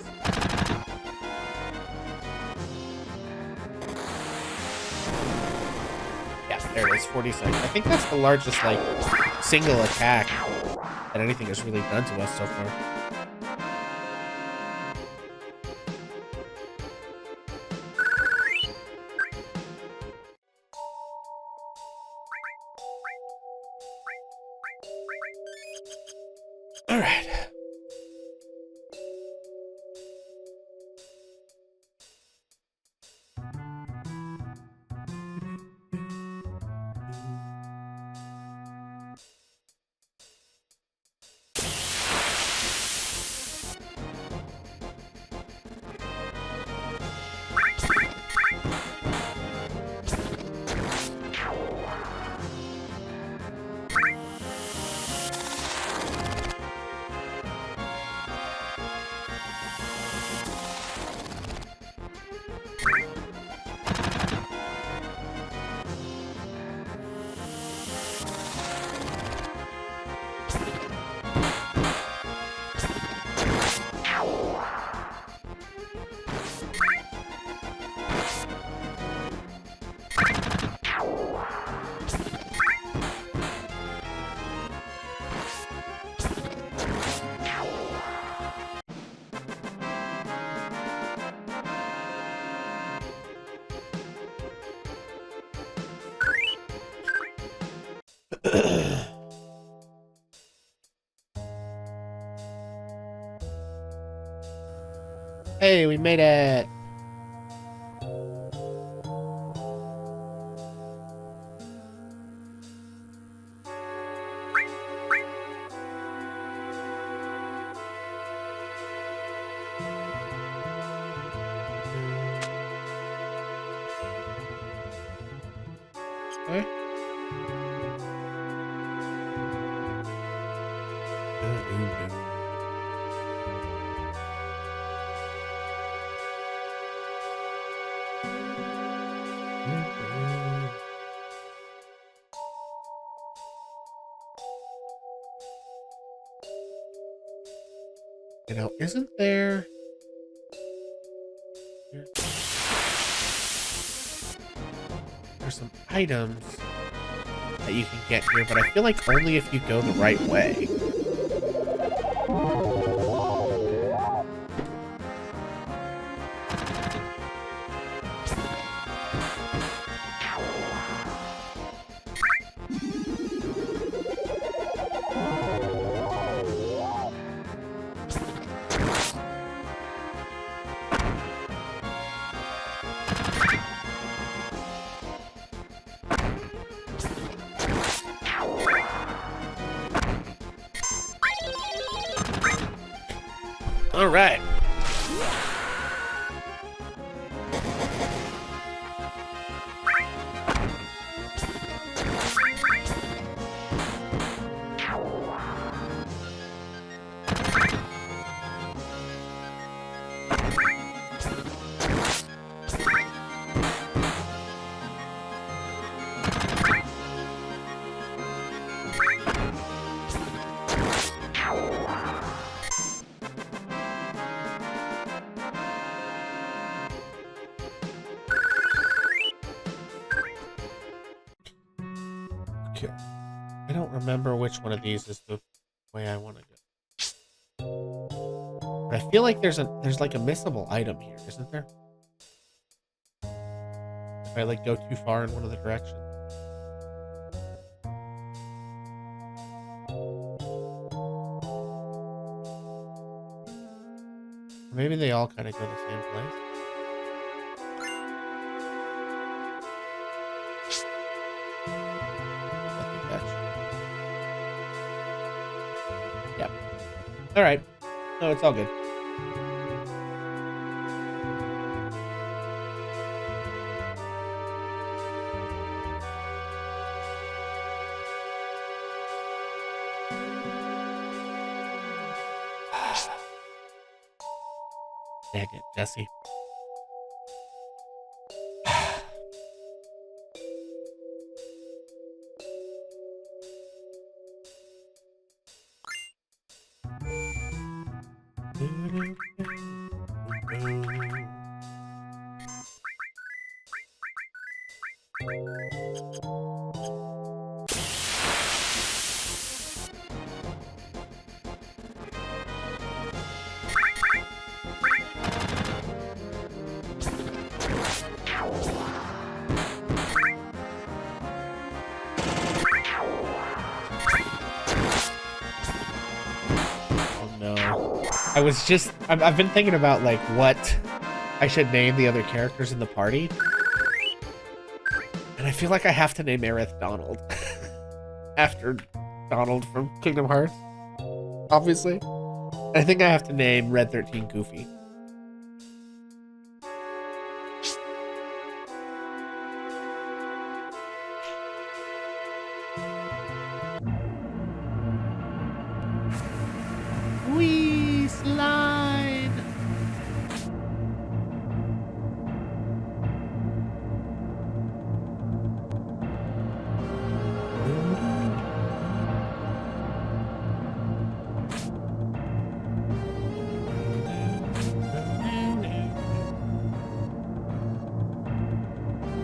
Yeah, there it is, 40 seconds. I think that's the largest, like, single attack that anything has really done to us so far. All right. Hey, we made it. Okay. You know, isn't there... There's some items that you can get here, but I feel like only if you go the right way. All right. I don't remember which one of these is the way I want to go. But I feel like there's like a missable item here, isn't there? If I like go too far in one of the directions. Maybe they all kind of go the same place. Yep. All right. No, it's all good. Dang it, Jesse. I've been thinking about like what I should name the other characters in the party. And I feel like I have to name Aerith Donald. After Donald from Kingdom Hearts. Obviously. I think I have to name Red 13 Goofy. Wee slide.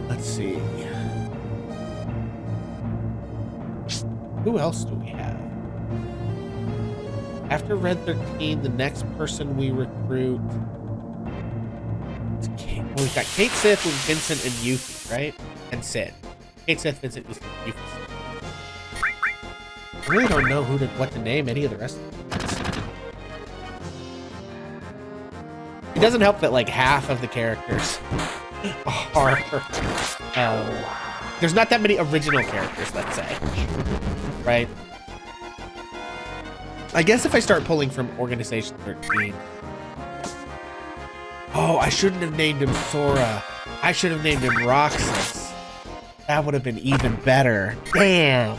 Let's see. Who else do we have? After Red 13, the next person we recruit is Kate. Well, we've got Kate Sith with Vincent and Yuffie, right? And Sid. Kate Sith, Vincent, Yuffie, Sid. I really don't know what to name any of the rest of them. It doesn't help that like half of the characters are there's not that many original characters, let's say, right? I guess if I start pulling from Organization 13. Oh, I shouldn't have named him Sora. I should have named him Roxas. That would have been even better. Damn.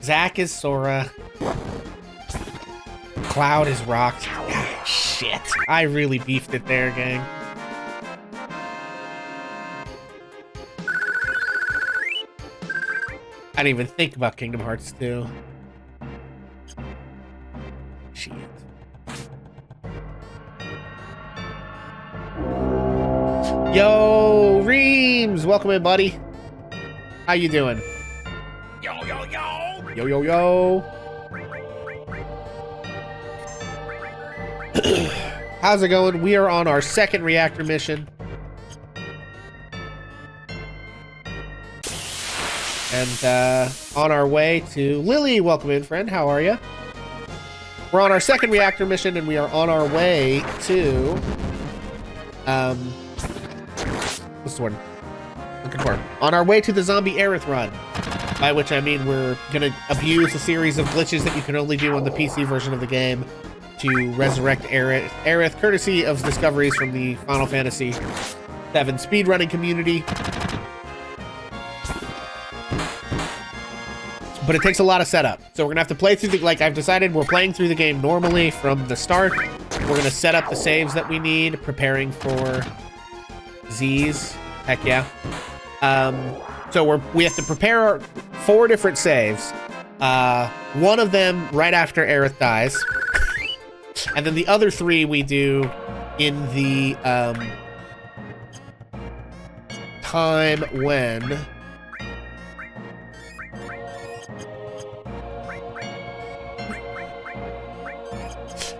Zack is Sora. Cloud is Roxas. Ah, shit. I really beefed it there, gang. I didn't even think about Kingdom Hearts 2. Shit. Yo, Reams! Welcome in, buddy. How you doing? Yo, yo, yo! Yo, yo, yo! How's it going? We are on our second reactor mission. And on our way to Lily. Welcome in, friend. How are you? We're on our second reactor mission, and we are on our way to what's the word I'm looking for? On our way to the zombie Aerith run, by which I mean we're gonna abuse a series of glitches that you can only do on the PC version of the game to resurrect Aerith, courtesy of discoveries from the Final Fantasy VII speedrunning community. But it takes a lot of setup. So we're gonna have to play through the, like I've decided we're playing through the game normally from the start. We're gonna set up the saves that we need, preparing for Z's. Heck yeah. So we have to prepare 4 different saves. One of them right after Aerith dies. And then the other 3 we do in the time when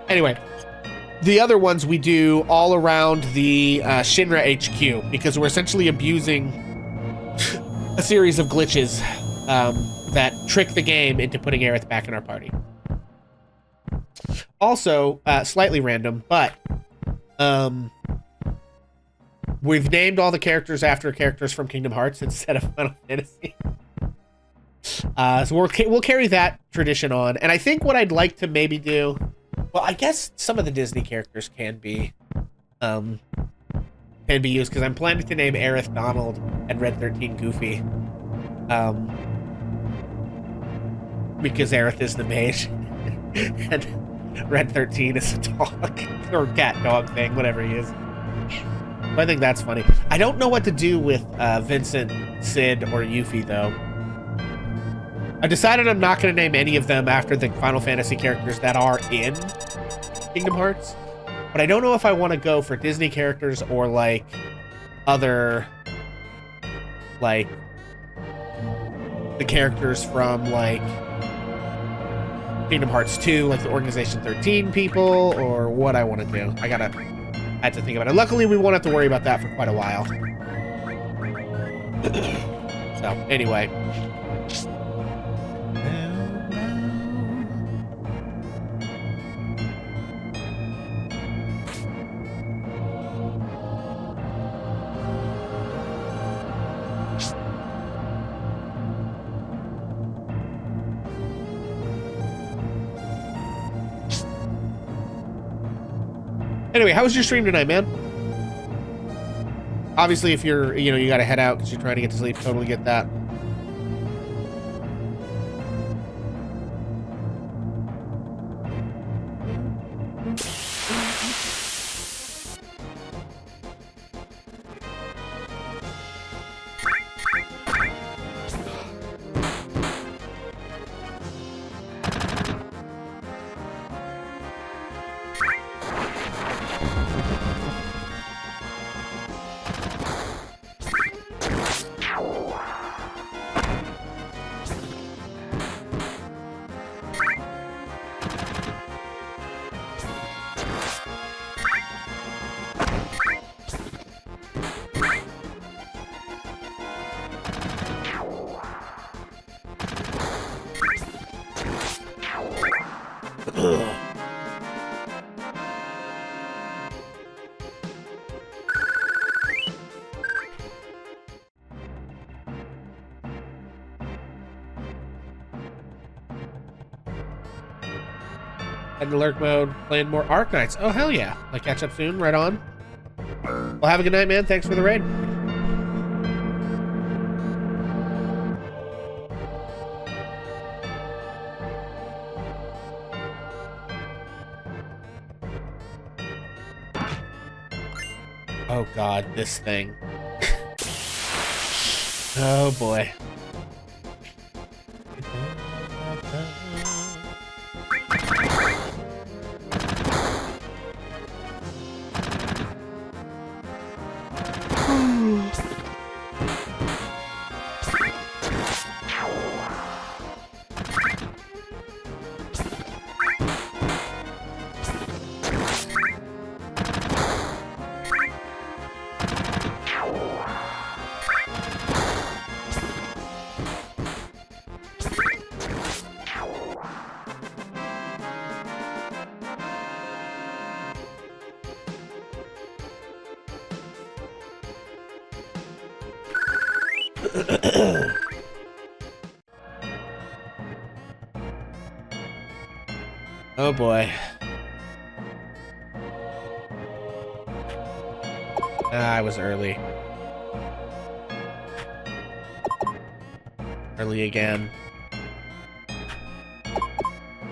anyway, the other ones we do all around the Shinra HQ, because we're essentially abusing a series of glitches that trick the game into putting Aerith back in our party. Also, slightly random, but we've named all the characters after characters from Kingdom Hearts instead of Final Fantasy. So we'll carry that tradition on. And I think what I'd like to maybe do, well, I guess some of the Disney characters can be used, because I'm planning to name Aerith Donald and Red 13 Goofy. Because Aerith is the mage. And Red 13 is a dog. Or cat dog thing, whatever he is. I think that's funny. I don't know what to do with Vincent, Sid, or Yuffie, though. I decided I'm not going to name any of them after the Final Fantasy characters that are in Kingdom Hearts. But I don't know if I want to go for Disney characters or, like, other, like, the characters from, like, Kingdom Hearts 2, like the Organization 13 people, or what I want to do. I had to think about it. Luckily, we won't have to worry about that for quite a while. So, anyway. Anyway, how was your stream tonight, man? Obviously, if you're, you gotta head out because you're trying to get to sleep, totally get that. Head to lurk mode, playing more Arc Nights. Oh, hell yeah. I'll catch up soon, right on. Well, have a good night, man. Thanks for the raid. Oh god, this thing. Oh boy. Oh boy. I was early. Early again.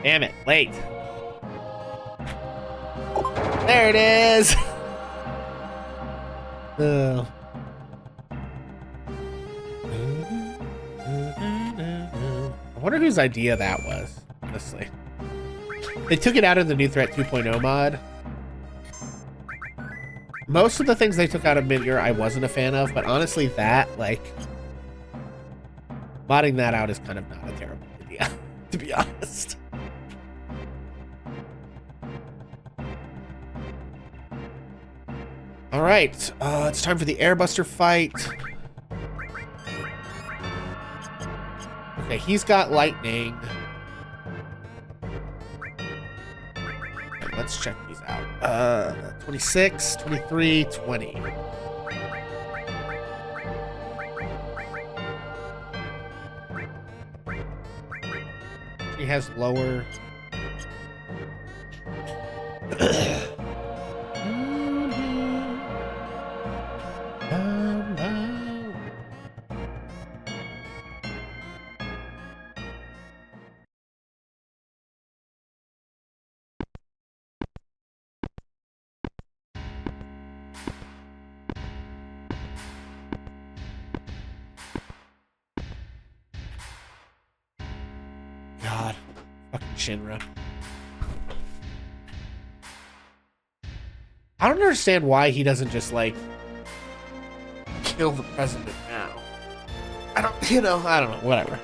Damn it, late. There it is. Oh. I wonder whose idea that was, honestly. They took it out of the New Threat 2.0 mod. Most of the things they took out of MIdgar I wasn't a fan of, but honestly that, like, modding that out is kind of not a terrible idea, to be honest. All right, it's time for the Airbuster fight. Okay, he's got lightning. Okay, let's check these out. 26, 23, 20. He has lower. God, fucking Shinra. I don't understand why he doesn't just, like, kill the president now. I don't know, whatever.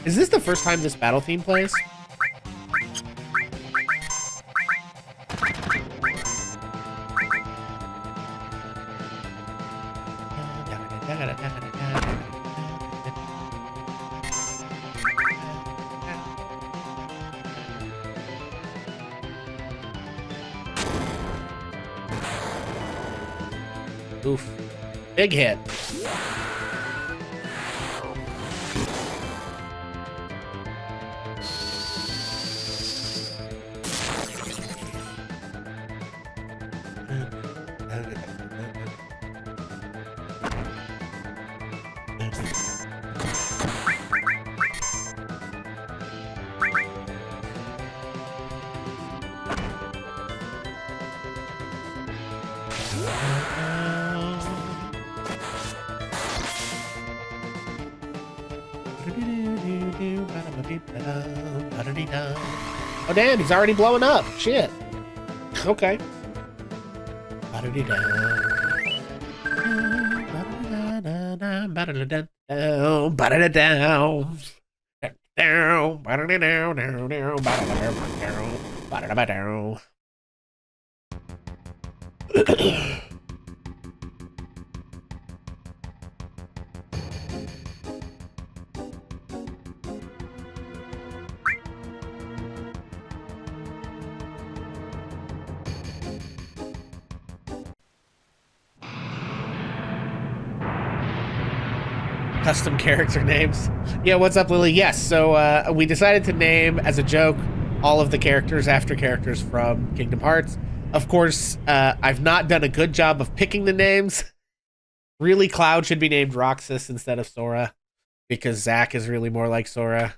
Is this the first time this battle theme plays? Oof. Big hit. Oh damn, he's already blowing up. Shit. Okay. Custom character names. Yeah, what's up, Lily? Yes, so we decided to name, as a joke, all of the characters after characters from Kingdom Hearts. Of course, I've not done a good job of picking the names. Really, Cloud should be named Roxas instead of Sora, because Zack is really more like Sora.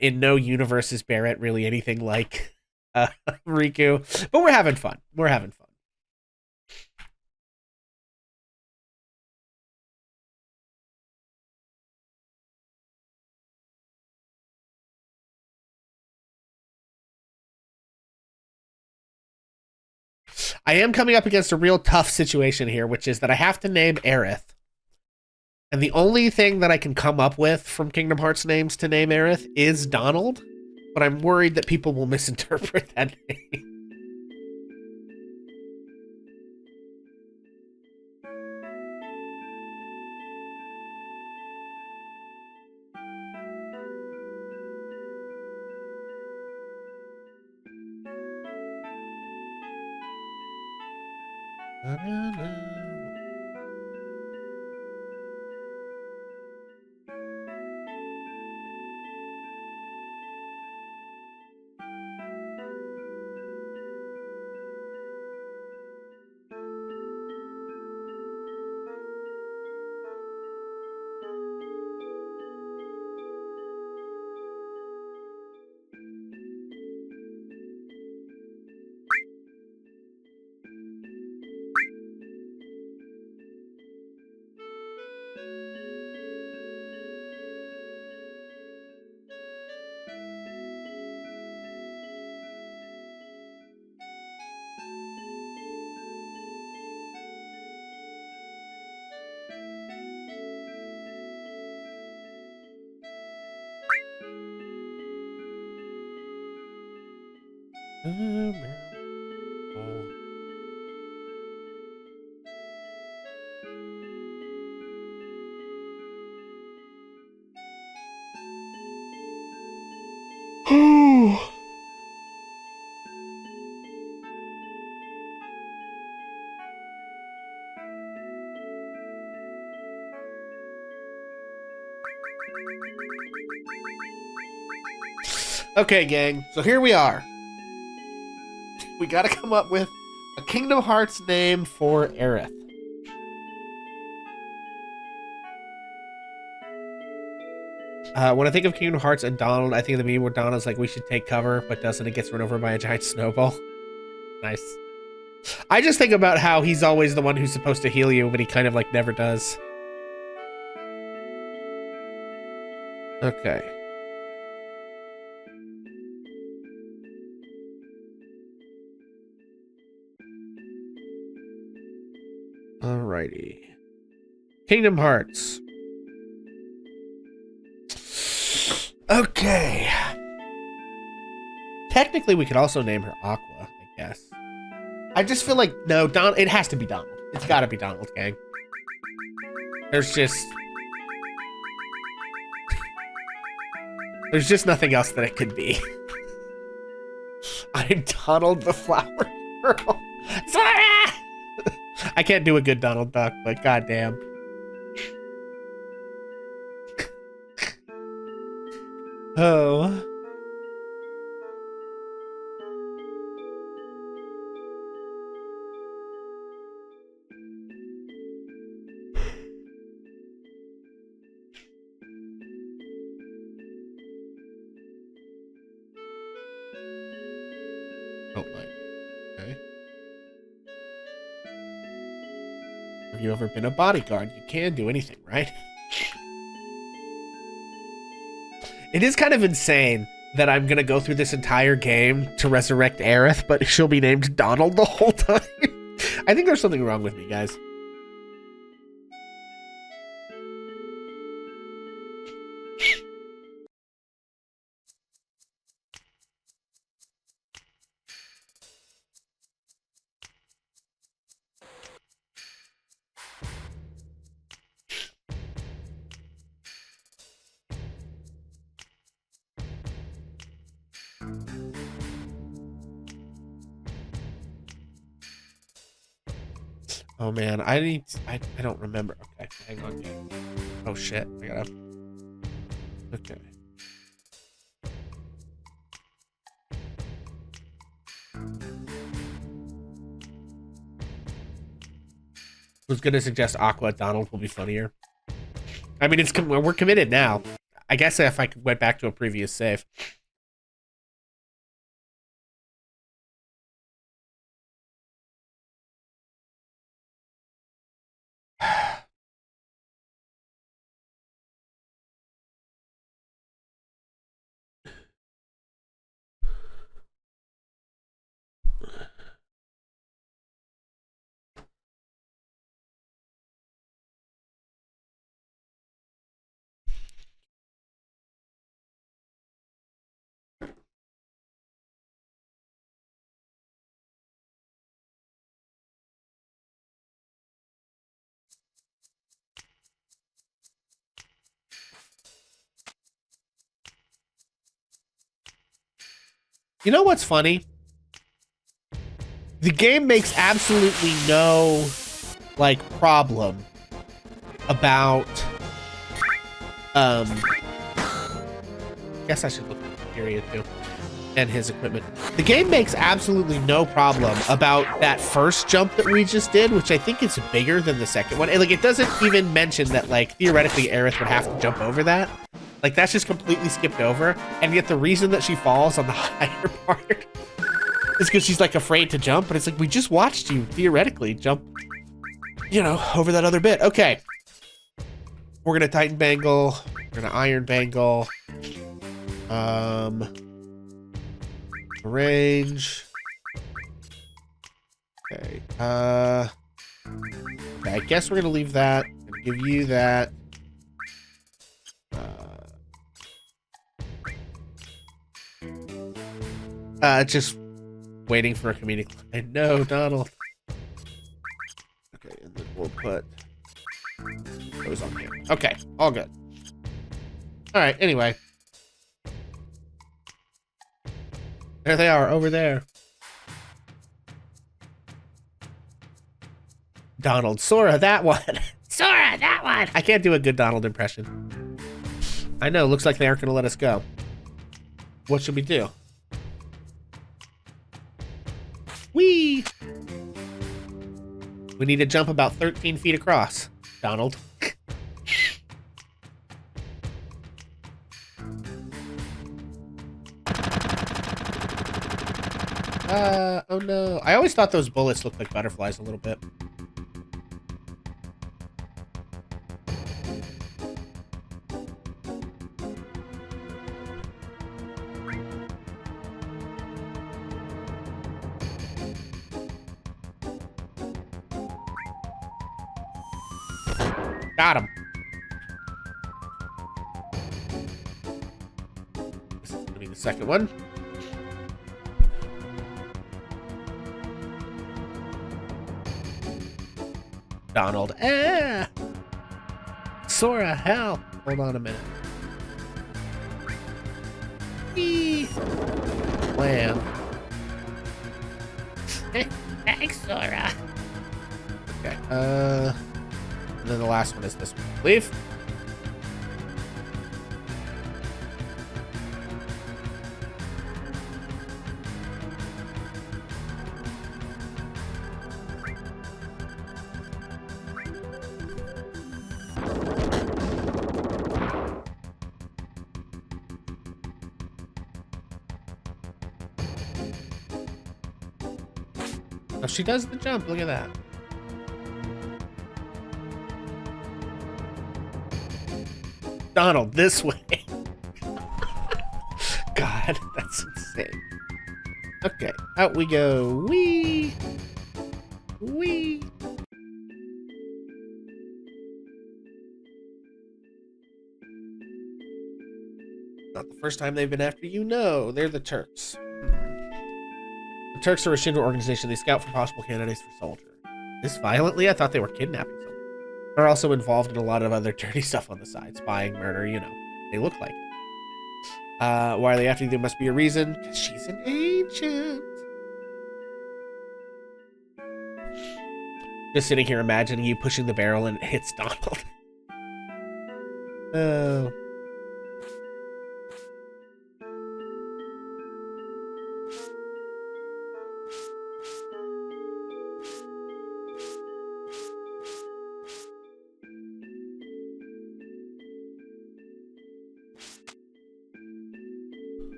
In no universe is Barrett really anything like Riku. But we're having fun. We're having fun. I am coming up against a real tough situation here, which is that I have to name Aerith. And the only thing that I can come up with from Kingdom Hearts names to name Aerith is Donald. But I'm worried that people will misinterpret that name. Okay, gang, so here we are. We gotta come up with a Kingdom Hearts name for Aerith. When I think of Kingdom Hearts and Donald, I think of the meme where Donald's like, we should take cover, but doesn't. It gets run over by a giant snowball. Nice. I just think about how he's always the one who's supposed to heal you, but he kind of like never does. Okay. Alrighty. Kingdom Hearts. Okay. Technically, we could also name her Aqua, I guess. I just feel like, no, it has to be Donald. It's gotta be Donald, gang. There's just nothing else that it could be. I'm Donald the Flower Girl. Sorry! I can't do a good Donald Duck, but goddamn. Oh. Don't mind me. Okay. Have you ever been a bodyguard? You can do anything, right? It is kind of insane that I'm gonna go through this entire game to resurrect Aerith, but she'll be named Donald the whole time. I think there's something wrong with me, guys. Oh man, I don't remember. Okay, hang on. Oh shit, I gotta. Okay. Was gonna suggest Aqua Donald will be funnier. I mean, we're committed now. I guess if I went back to a previous save. You know what's funny? The game makes absolutely no, like, problem about, I guess I should look at the period too, and his equipment. The game makes absolutely no problem about that first jump that we just did, which I think is bigger than the second one. And, like, it doesn't even mention that, like, theoretically Aerith would have to jump over that. Like, that's just completely skipped over, and yet the reason that she falls on the higher part is because she's, like, afraid to jump, but it's like, we just watched you, theoretically, jump, you know, over that other bit. Okay. We're gonna Titan Bangle. We're gonna Iron Bangle. Range. Okay. I guess we're gonna leave that. I'm gonna give you that. Just waiting for a comedic line. No, Donald. Okay, and then we'll put those on here. Okay, all good. All right, anyway. There they are, over there. Donald. Sora, that one. Sora, that one. I can't do a good Donald impression. I know, looks like they aren't going to let us go. What should we do? Whee! We need to jump about 13 feet across, Donald. Oh no. I always thought those bullets looked like butterflies a little bit. Got him. This is gonna be the second one. Donald. Ah! Sora, help! Hold on a minute. Eee! Wham. Thanks, Sora. Okay, and then the last one is this one, I believe. Oh, she does the jump, look at that. Donald, this way. God, that's insane. Okay, out we go. Wee! Wee! Not the first time they've been after you. No, they're the Turks. The Turks are a Shinra organization. They scout for possible candidates for soldier. This violently? I thought they were kidnapping someone. They're also involved in a lot of other dirty stuff on the side. Spying, murder, you know. They look like it. Why are they after you? There must be a reason. Because she's an ancient. Just sitting here imagining you pushing the barrel and it hits Donald. Oh.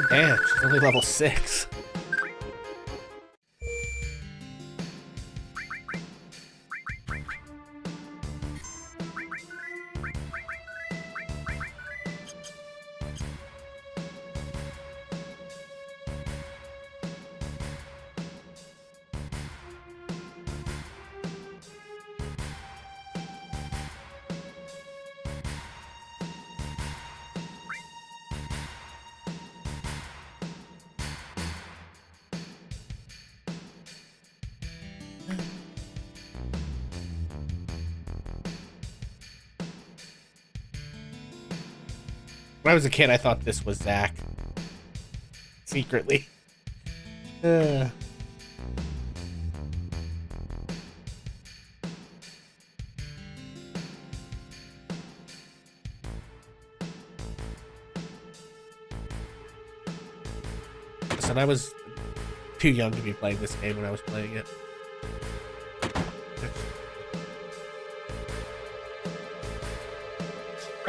Damn, she's only level 6. When I was a kid, I thought this was Zach. Secretly. Listen, I was too young to be playing this game when I was playing it.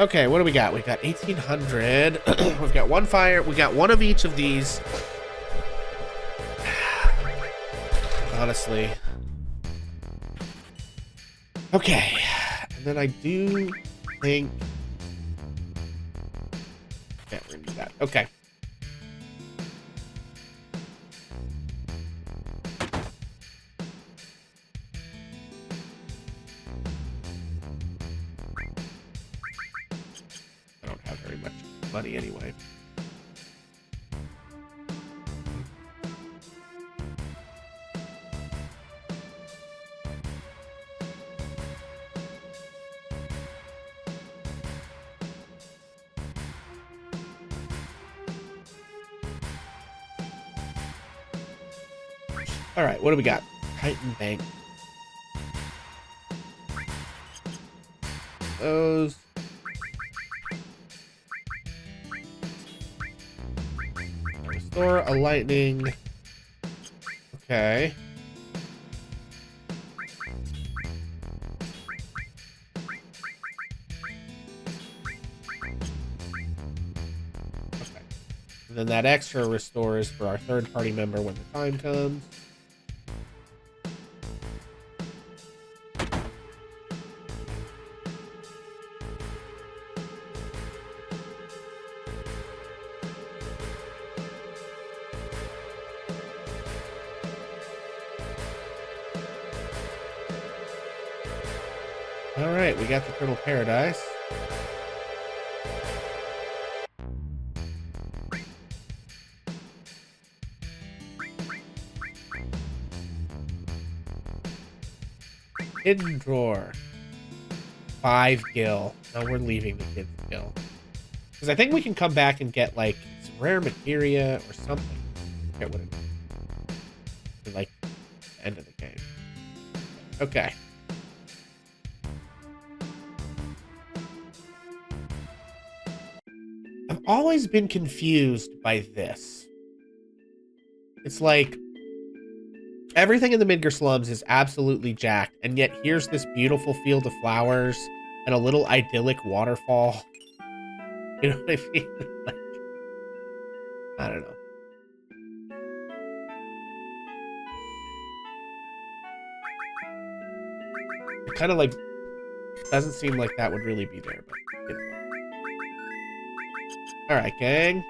Okay, what do we got? We've got 1800. We've got one fire. We got one of each of these. Honestly. Okay. And then I do think... Yeah, we're gonna do that. Okay. Money anyway. All right, what do we got? Titan Bank. Those. Restore a lightning. Okay. then that extra restores for our third-party member when the time comes. All right, we got the Turtle Paradise. Hidden drawer. 5 gil. Now we're leaving the hidden gil. Because I think we can come back and get, like, some rare materia or something. I forget what it is. Like, the end of the game. Okay. I've always been confused by this. It's like, everything in the Midgar slums is absolutely jacked, and yet here's this beautiful field of flowers and a little idyllic waterfall. You know what I mean? Like, I don't know. It kind of like doesn't seem like that would really be there, but you know. All right, gang.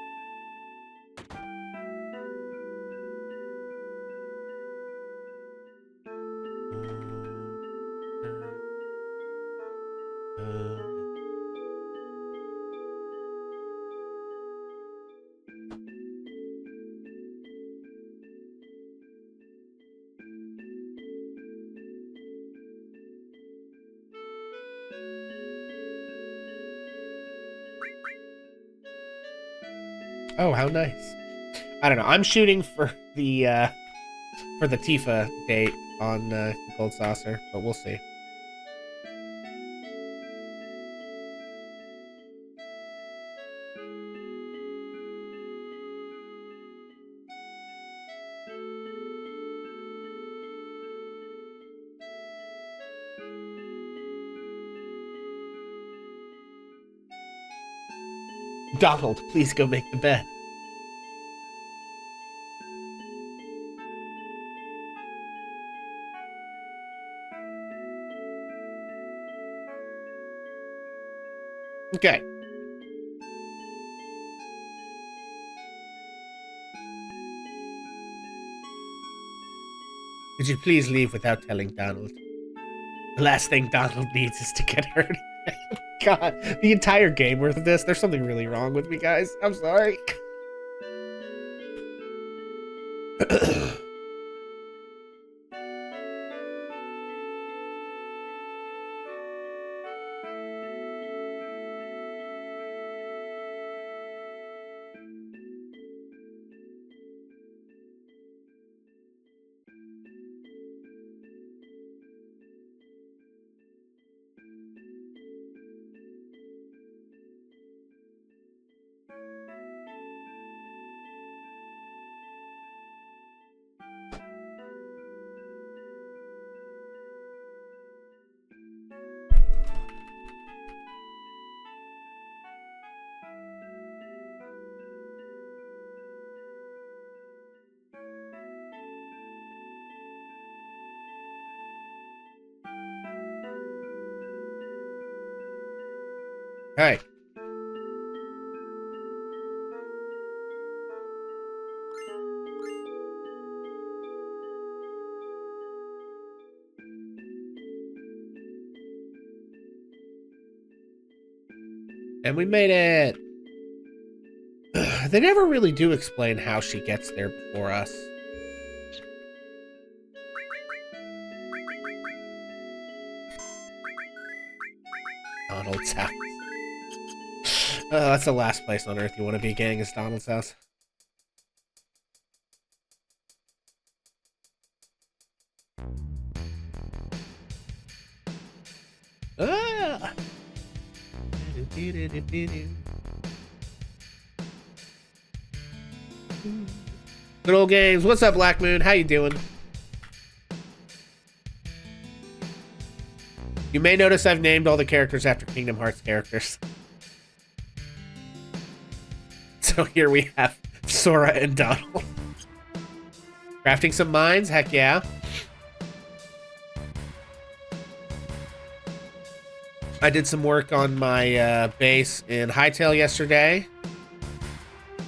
Oh, how nice. I don't know. I'm shooting for the Tifa date on the Gold Saucer, but we'll see. Donald, please go make the bed. Okay. Could you please leave without telling Donald? The last thing Donald needs is to get hurt. God, the entire game worth of this. There's something really wrong with me, guys. I'm sorry. Hey. And we made it. They never really do explain how she gets there before us. Donald's house. That's the last place on Earth you want to be, gang, is Donald's house. Ah! Good old games. What's up, Black Moon? How you doing? You may notice I've named all the characters after Kingdom Hearts characters. So here we have Sora and Donald. Crafting some mines? Heck yeah. I did some work on my base in Hightail yesterday.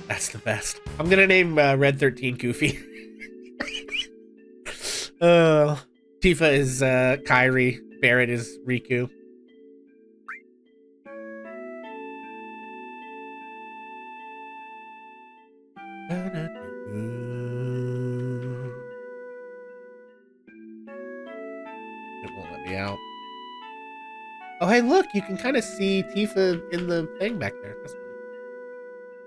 That's the best. I'm gonna name Red 13 Goofy. Tifa is Kairi. Barret is Riku. It won't let me out. Oh, hey, look, you can kind of see Tifa in the thing back there. That's funny.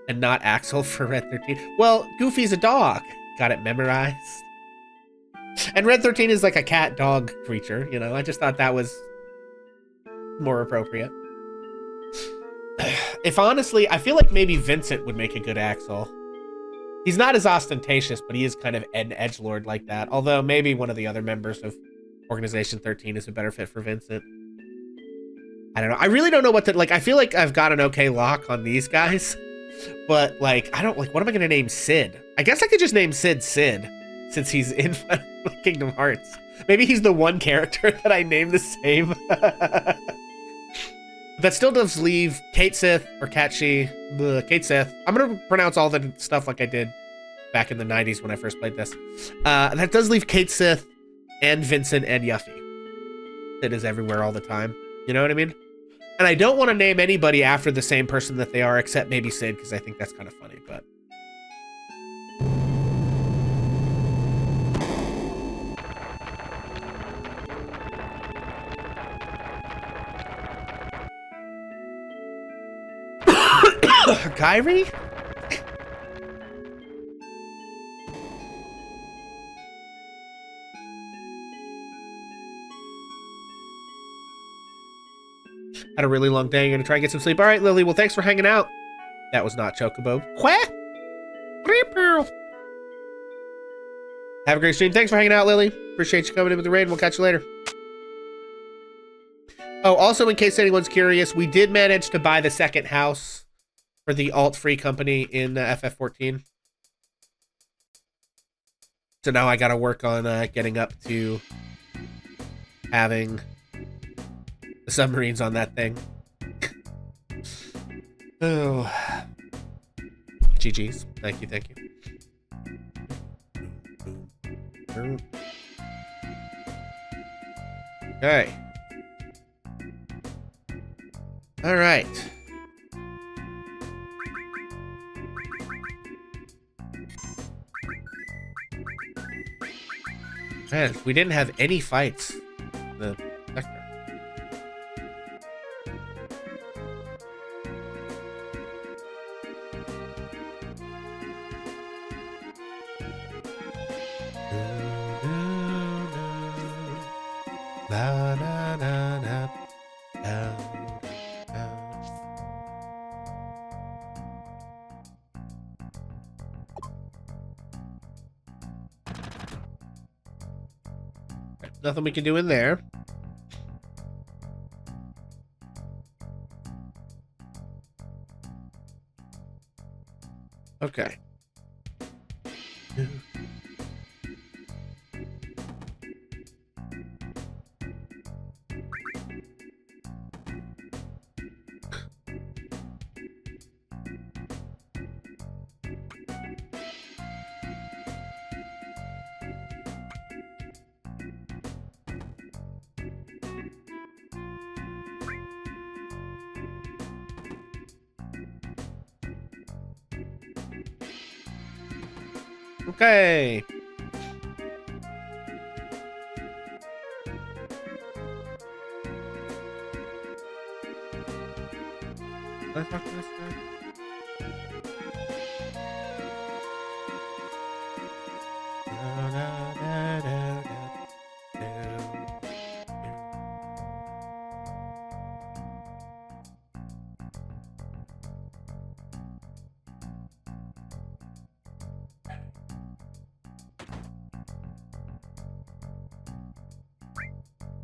And not Axel for Red 13. Well, Goofy's a dog. Got it memorized. And Red 13 is like a cat-dog creature, you know? I just thought that was more appropriate. If honestly, I feel like maybe Vincent would make a good Axel. He's not as ostentatious, but he is kind of an edgelord like that. Although maybe one of the other members of Organization 13 is a better fit for Vincent. I don't know. I really don't know what to, like, I feel like I've got an okay lock on these guys. But, like, I don't, like, what am I going to name Sid? I guess I could just name Sid, since he's in Kingdom Hearts. Maybe he's the one character that I name the same. That still does leave Kate Sith, or Kate Sith. I'm going to pronounce all the stuff like I did back in the 90s when I first played this. That does leave Kate Sith and Vincent and Yuffie. Sid is everywhere all the time. You know what I mean? And I don't want to name anybody after the same person that they are, except maybe Sid, because I think that's kind of funny, but... Kairi? Had a really long day. You're gonna try and get some sleep. All right, Lily. Well, thanks for hanging out. That was not Chocobo. Quack. Have a great stream. Thanks for hanging out, Lily. Appreciate you coming in with the raid. We'll catch you later. Oh, also, in case anyone's curious, we did manage to buy the second house for the alt-free company in FF14. So now I got to work on getting up to having the submarines on that thing. Oh. GG's. Thank you, thank you. Okay. All right. Man, we didn't have any fights in the sector. Nothing we can do in there. Okay. Okay. Let's talk to this guy.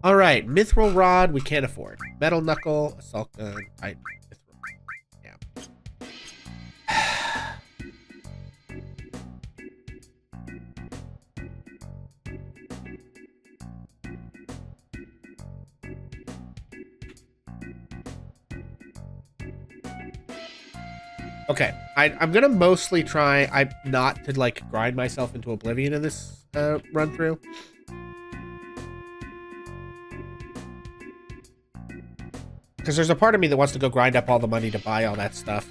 All right, Mithril Rod we can't afford. Metal Knuckle, Assault Gun, Titan, Mithril. Yeah. Okay, I'm gonna mostly try not to like grind myself into oblivion in this run through. Because there's a part of me that wants to go grind up all the money to buy all that stuff.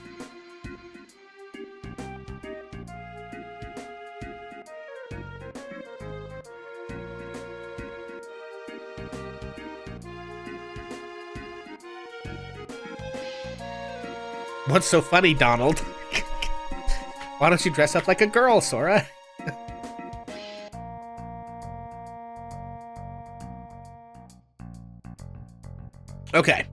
What's so funny, Donald? Why don't you dress up like a girl, Sora? Okay.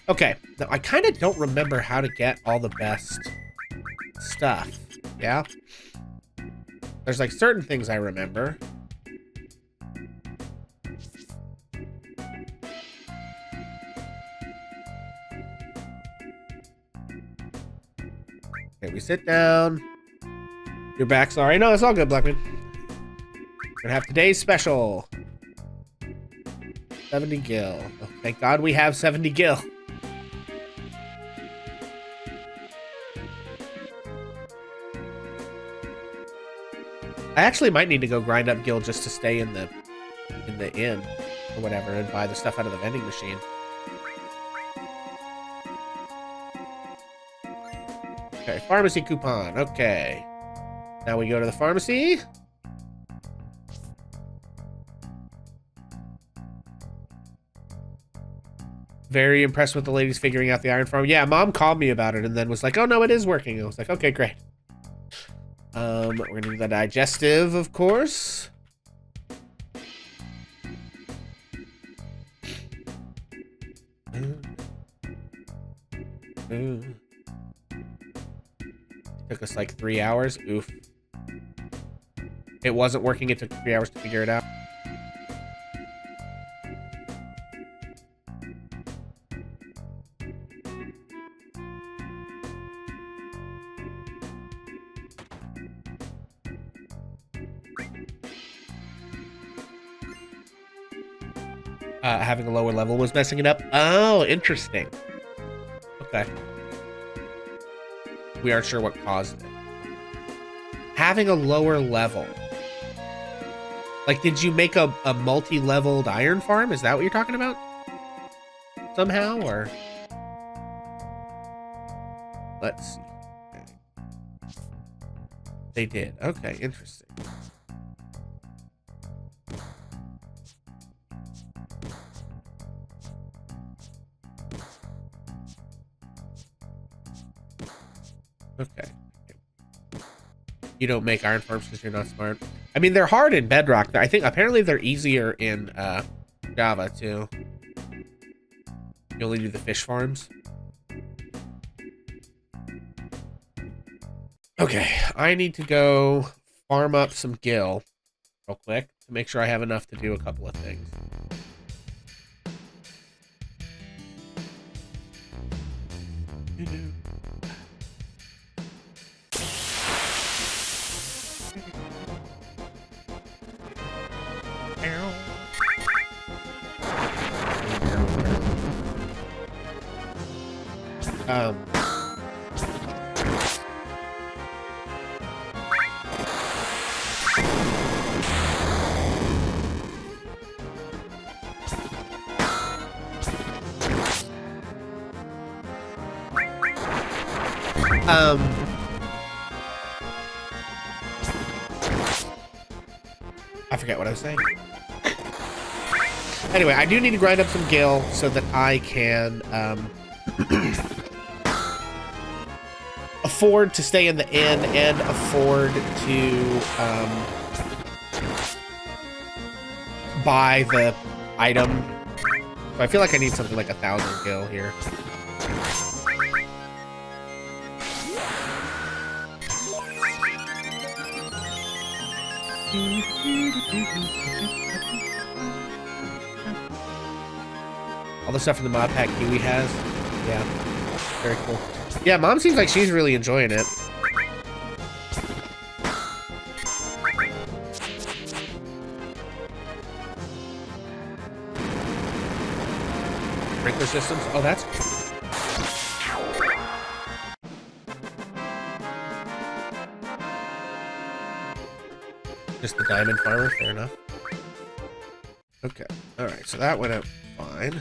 Okay, now I kind of don't remember how to get all the best stuff, yeah? There's like certain things I remember. Okay, we sit down. You're back, sorry. No, it's all good, Blackman. We're gonna have today's special. 70 gil. Oh, thank God we have 70 gil. I actually might need to go grind up gil just to stay in the inn or whatever and buy the stuff out of the vending machine. Okay, pharmacy coupon. Okay. Now we go to the pharmacy. Very impressed with the ladies figuring out the iron farm. Yeah, Mom called me about it and then was like, oh no, it is working. I was like, okay, great. We're gonna do the digestive, of course. Took us like 3 hours. Oof. It wasn't working. It took 3 hours to figure it out. Having a lower level was messing it up. Oh, interesting. Okay. We aren't sure what caused it. Having a lower level. Like, did you make a multi-leveled iron farm? Is that what you're talking about? Somehow, or? Let's see. Okay. They did. Okay, interesting. Okay. You don't make iron farms because you're not smart. I mean, they're hard in Bedrock. I think apparently they're easier in Java too. You only do the fish farms. Okay, I need to go farm up some gil real quick to make sure I have enough to do a couple of things. I forget what I was saying. Anyway, I do need to grind up some gil so that I can afford to stay in the inn and afford to buy the item. So I feel like I need something like 1,000 gil here. All the stuff from the mod pack Kiwi has. Yeah. Very cool. Yeah, Mom seems like she's really enjoying it. Sprinkler systems? Oh, that's cool. Just the diamond farmer, fair enough. Okay, alright, so that went out fine.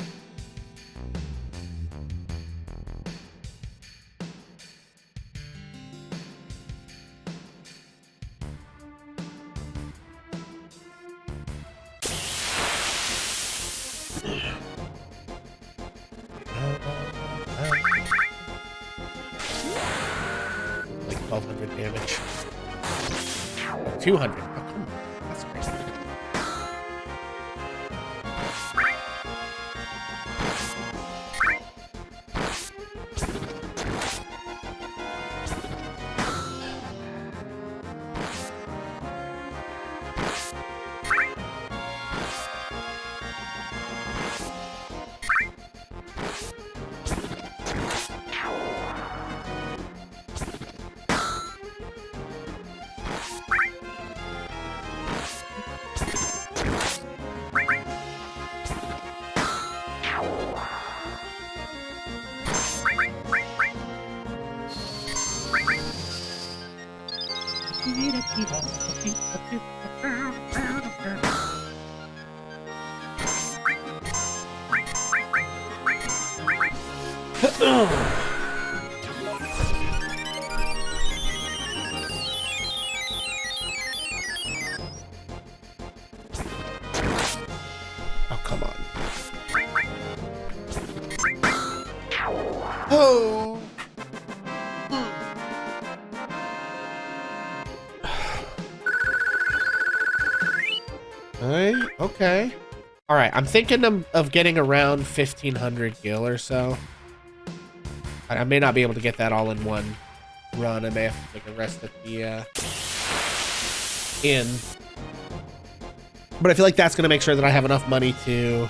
Like 1,200 damage. 200. Oh, come on. That's crazy. Oh, come on. Oh. Okay. All right, I'm thinking of getting around 1,500 gil or so. I may not be able to get that all in one run. I may have to take a rest at the inn. But I feel like that's going to make sure that I have enough money to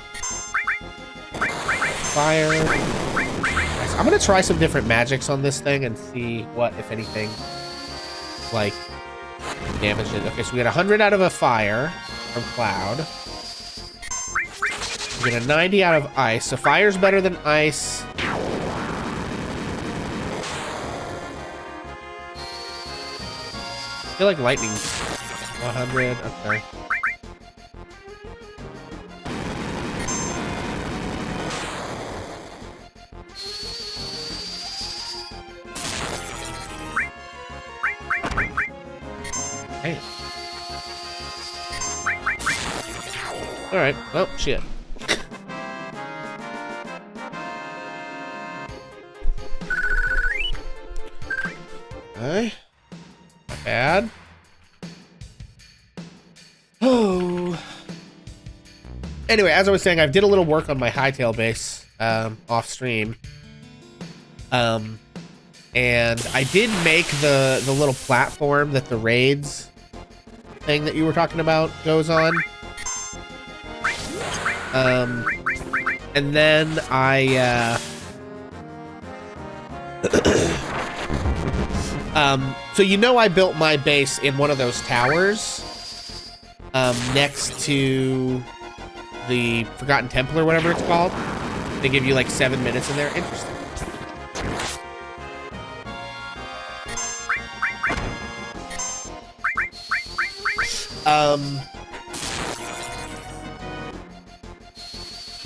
fire. I'm going to try some different magics on this thing and see what, if anything, like, damage it. Okay, so we get 100 out of a fire from Cloud. We get a 90 out of ice. So fire's better than ice. I feel like lightning's 100. Okay. Hey. All right. Well, shit. Okay. Not bad. Oh. Anyway, as I was saying, I did a little work on my hightail base off stream. And I did make the little platform that the raids thing that you were talking about goes on. And then I so you know I built my base in one of those towers next to the Forgotten Temple or whatever it's called. They give you like 7 minutes in there. Interesting.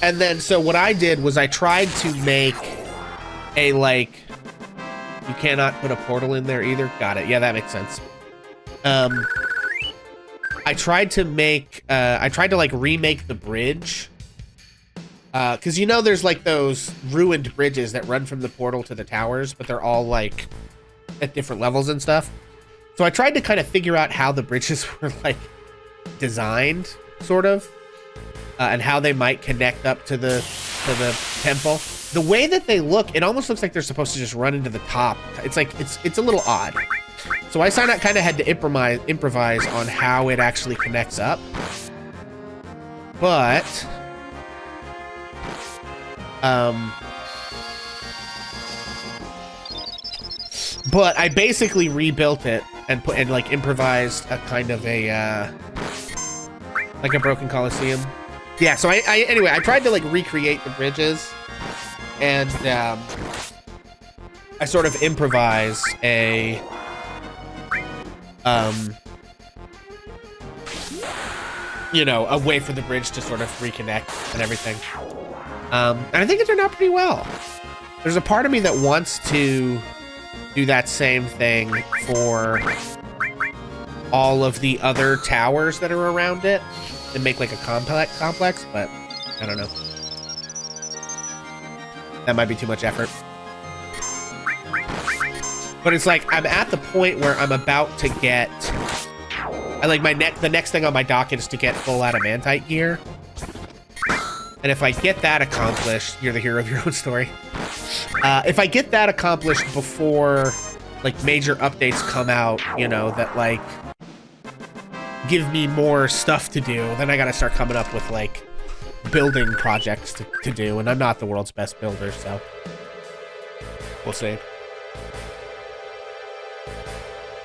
And then, so what I did was I tried to make a, like, you cannot put a portal in there either. Got it. Yeah, that makes sense. I tried to make, like, remake the bridge. Because, you know, there's, like, those ruined bridges that run from the portal to the towers, but they're all, like, at different levels and stuff. So I tried to kind of figure out how the bridges were, like, designed, sort of, and how they might connect up to the temple. The way that they look, it almost looks like they're supposed to just run into the top. It's like it's a little odd. So I kind of had to improvise on how it actually connects up. But But I basically rebuilt it and like improvised a kind of a like a broken Coliseum. Yeah, so anyway, I tried to like recreate the bridges, and I sort of improvise a you know, a way for the bridge to sort of reconnect and everything. And I think it turned out pretty well. There's a part of me that wants to do that same thing for all of the other towers that are around it and make like a complex, but I don't know. That might be too much effort. But it's like, I'm at the point where I'm about to get, the next thing on my docket is to get full adamantite gear. And if I get that accomplished, you're the hero of your own story. If I get that accomplished before like major updates come out, you know, that like give me more stuff to do, then I gotta start coming up with like building projects to do, and I'm not the world's best builder, so we'll see.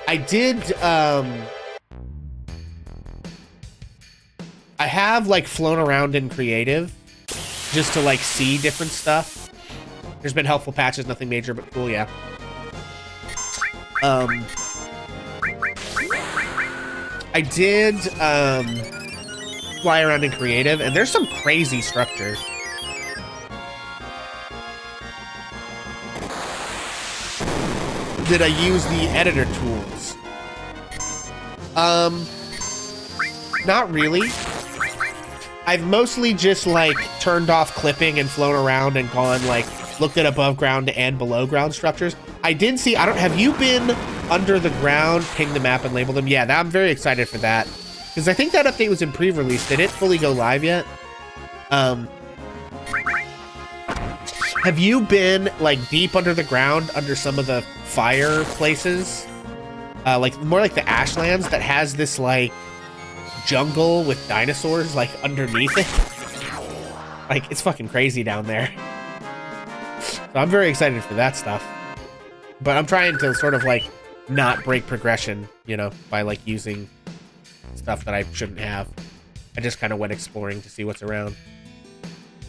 I did, I have like flown around in creative just to like see different stuff. There's been helpful patches, nothing major, but cool, yeah. I did fly around in creative, and there's some crazy structures. Did I use the editor tools? Not really. I've mostly just like turned off clipping and flown around and gone like looked at above ground and below ground structures. I did see, have you been under the ground, ping the map and label them? Yeah, I'm very excited for that. Because I think that update was in pre-release. Did it fully go live yet? Have you been like deep under the ground under some of the fire places? Like more like the Ashlands that has this like jungle with dinosaurs like underneath it. Like it's fucking crazy down there. So I'm very excited for that stuff. But I'm trying to sort of like not break progression, you know, by like using stuff that I shouldn't have. I just kind of went exploring to see what's around.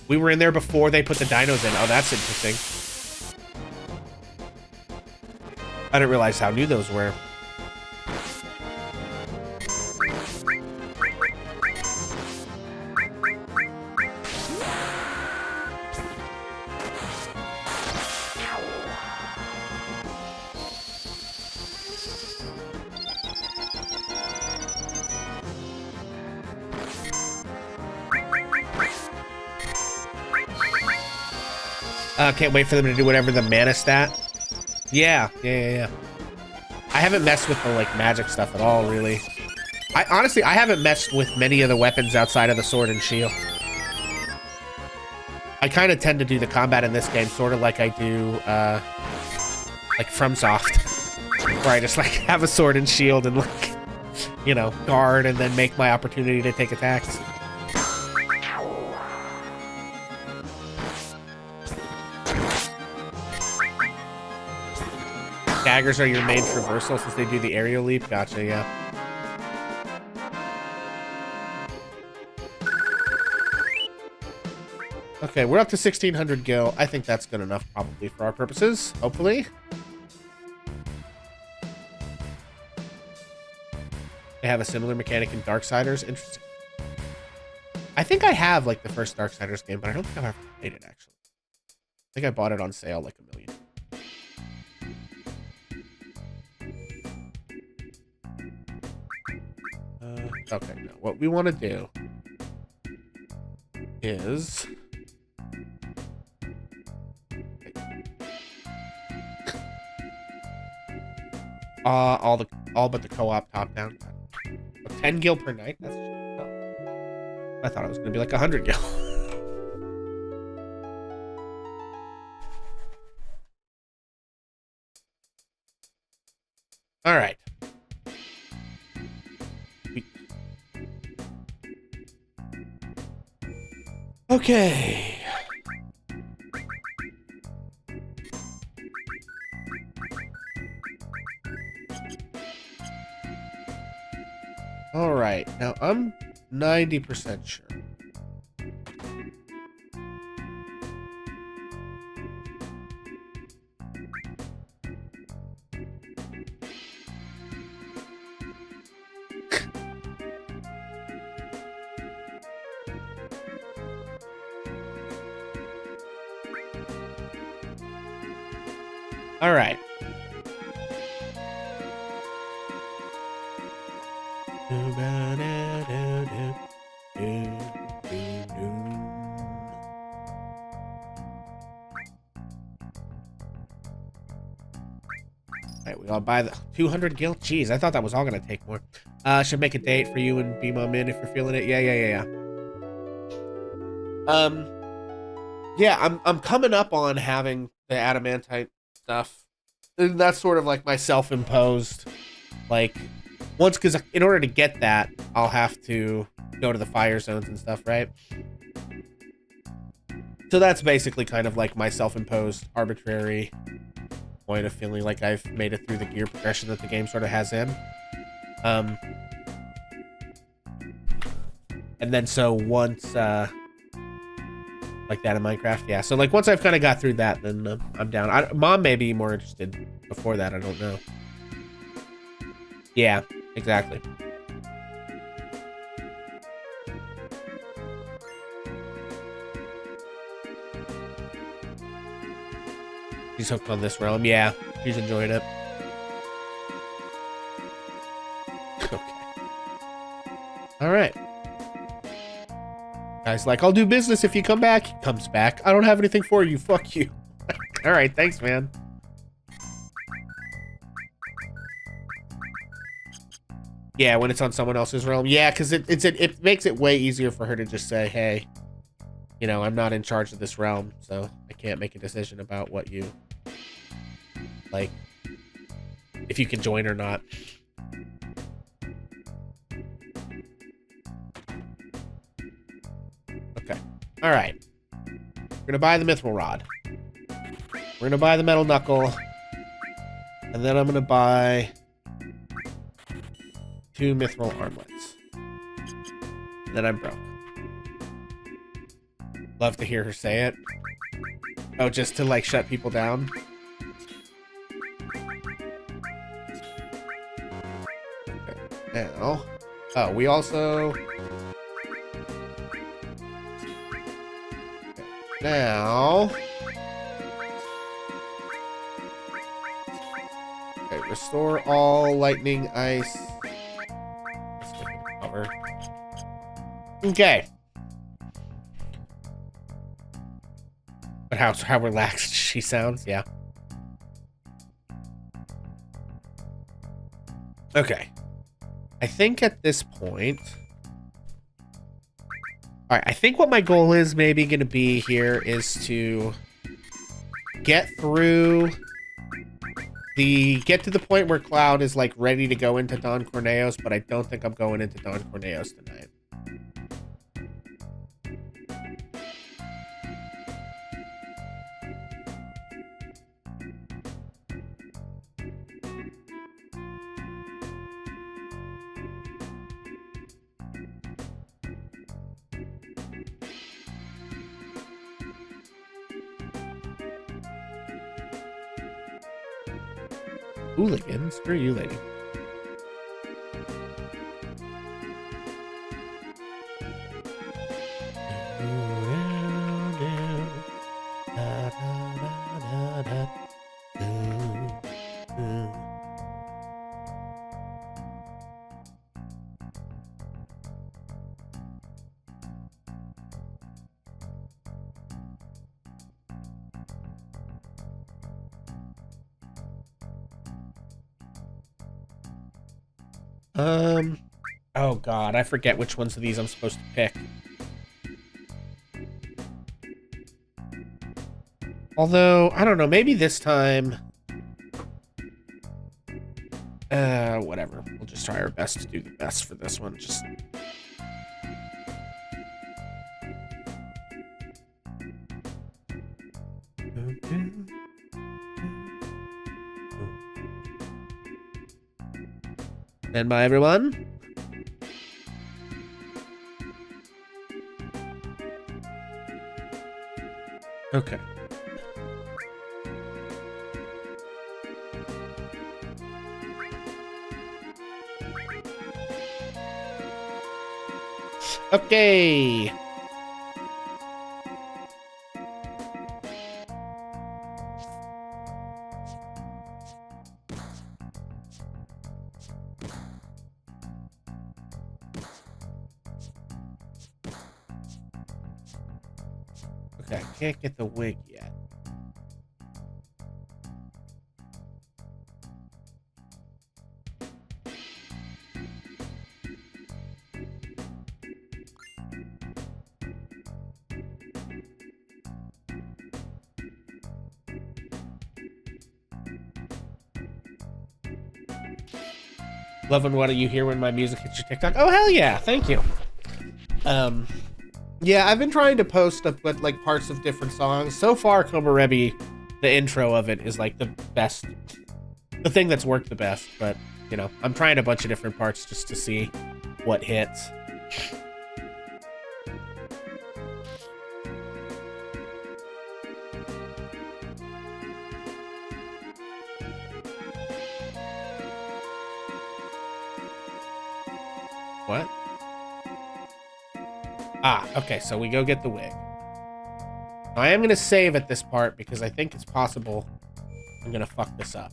We were in there before they put the dinos in. Oh, that's interesting. I didn't realize how new those were. Can't wait for them to do whatever the mana stat. Yeah. I haven't messed with the like magic stuff at all, really. Honestly, I haven't messed with many of the weapons outside of the sword and shield. I kind of tend to do the combat in this game sort of like I do, like FromSoft, where I just like have a sword and shield and like, you know, guard and then make my opportunity to take attacks. Daggers are your main traversal since they do the aerial leap. Gotcha, yeah. Okay, we're up to 1600 gil. I think that's good enough probably for our purposes, hopefully. They have a similar mechanic in Darksiders. Interesting. I think I have like the first Darksiders game, but I don't think I've ever played it actually. I think I bought it on sale like $1 million. Okay, no. What we want to do is all but the co-op top down. 10 gil per night. That's I thought it was gonna be like 100 gil. All right. Okay. All right, now I'm 90% sure. All right. Alright, we all buy the 200 gil. Jeez, I thought that was all gonna take more. Should make a date for you and be my man if you're feeling it. Yeah. Yeah, I'm coming up on having the adamantite stuff. And that's sort of like my self-imposed, like, once, because in order to get that, I'll have to go to the fire zones and stuff, right? So that's basically kind of like my self-imposed arbitrary point of feeling like I've made it through the gear progression that the game sort of has in. And then so once, like that in Minecraft, yeah. So like once I've kind of got through that, then I'm down. Mom may be more interested before that, I don't know. Yeah, exactly. She's hooked on this realm. Yeah, she's enjoying it. Okay. All right. Guy's like, I'll do business if you come back. He comes back. I don't have anything for you. Fuck you. All right, thanks, man. Yeah, when it's on someone else's realm. Yeah, because it makes it way easier for her to just say, hey, you know, I'm not in charge of this realm, so I can't make a decision about what you, like, if you can join or not. Okay. All right. We're going to buy the mithril rod. We're going to buy the metal knuckle. And then I'm going to buy 2 mithril armlets. And then I'm broke. Love to hear her say it. Oh, just to, like, shut people down? Okay. Now... Oh, we also... Okay. Now... Okay, restore all lightning, ice... Let's take a cover. Okay. But how relaxed she sounds, yeah. Okay. I think at this point... Alright, I think what my goal is maybe going to be here is to get through get to the point where Cloud is, like, ready to go into Don Corneo's, but I don't think I'm going into Don Corneo's tonight. Hooligan? Screw you, lady. Oh god, I forget which ones of these I'm supposed to pick. Although, I don't know, maybe this time... whatever. We'll just try our best to do the best for this one. Just... Stand by, everyone. Okay. Okay. Okay, I can't get the wig yet. Loving what you hear when my music hits your TikTok. Oh, hell yeah. Thank you. Yeah, I've been trying to post up with like parts of different songs. So far, Komorebi, the intro of it is like the best, the thing that's worked the best. But, you know, I'm trying a bunch of different parts just to see what hits. What? Ah, okay, so we go get the wig. Now, I am going to save at this part because I think it's possible I'm going to fuck this up.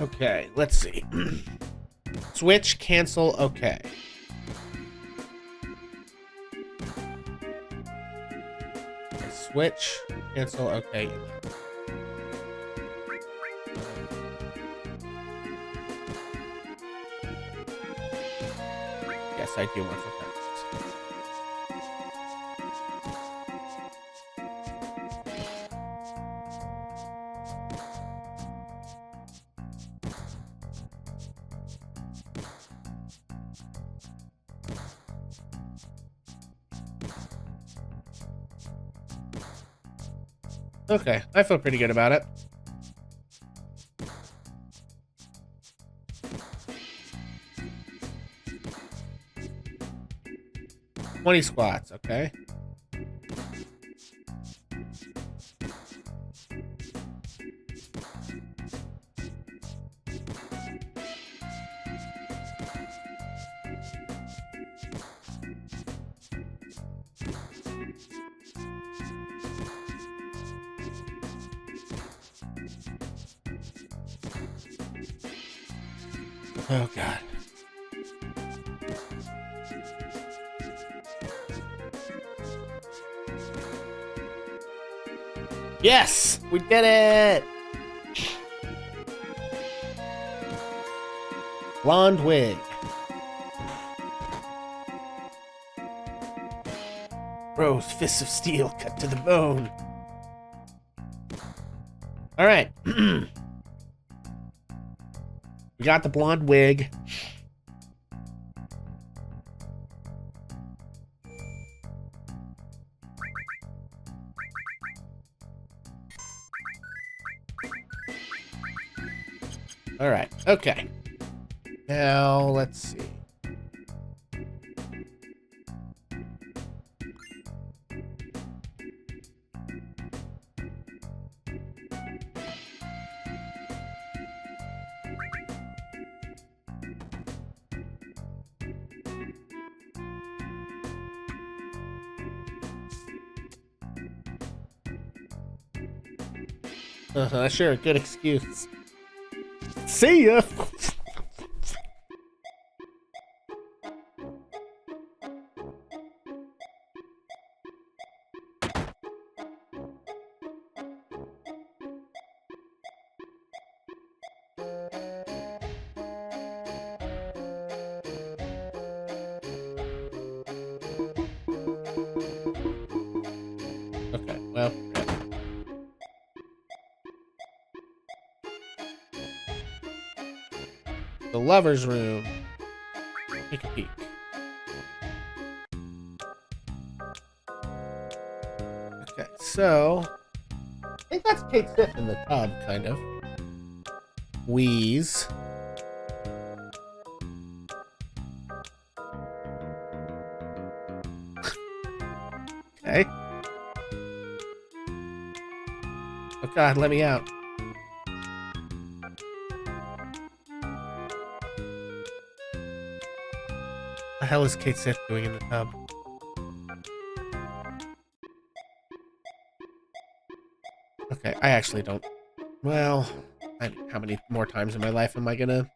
Okay, let's see. Switch, cancel, okay. Switch, cancel, okay. Yes, I do want some text. Okay, I feel pretty good about it. "20 squats, okay. Oh, God. Yes! We did it! Blonde wig. Rose, fists of steel cut to the bone. All right. We got the blonde wig. All right. Okay. Now, let's see. Sure, good excuse. See ya! Okay, well. The lover's room. Take a peek. Okay, so I think that's Kate Sith in the tub, kind of. Wheeze. Okay. Oh God, let me out. What the hell is Kate Sith doing in the tub? Okay, I actually don't. Well, I mean, how many more times in my life am I gonna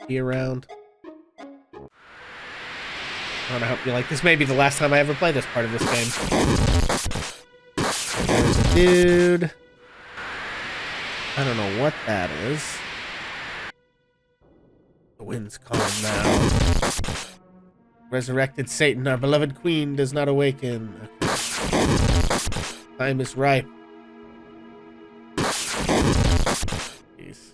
be around? I hope you like this. May be the last time I ever play this part of this game. There's a dude. I don't know what that is. The wind's calm now. Resurrected Satan, our beloved queen, does not awaken. Okay. Time is ripe. Jeez.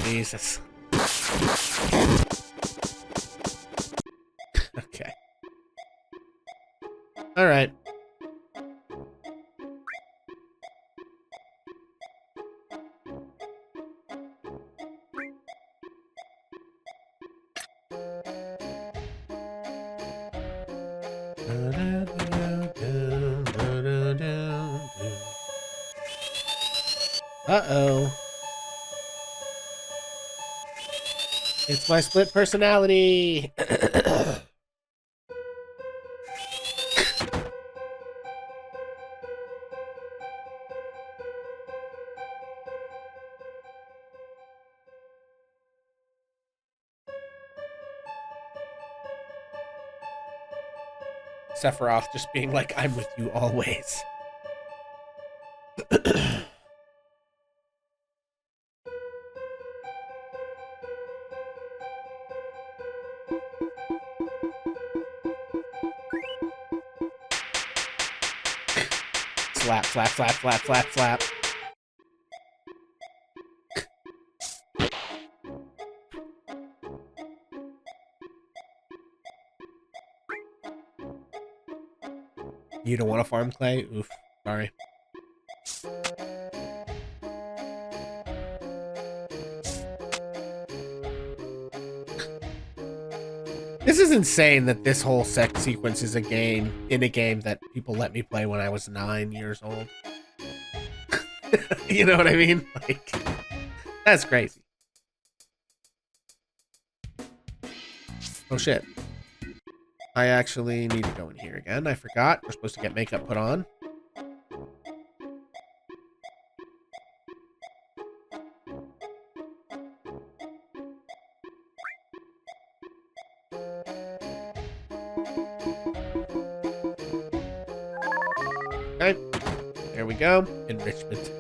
Jesus. Okay. All right. Uh-oh. It's my split personality. Sephiroth just being like, I'm with you always. Slap, slap, slap, slap, slap, slap. You don't want to farm clay? Oof, sorry. This is insane that this whole sex sequence is in a game that people let me play when I was 9 years old. You know what I mean? Like, that's crazy. Oh shit. I actually need to go in here again. I forgot. We're supposed to get makeup put on. Okay. There we go. Enrichment.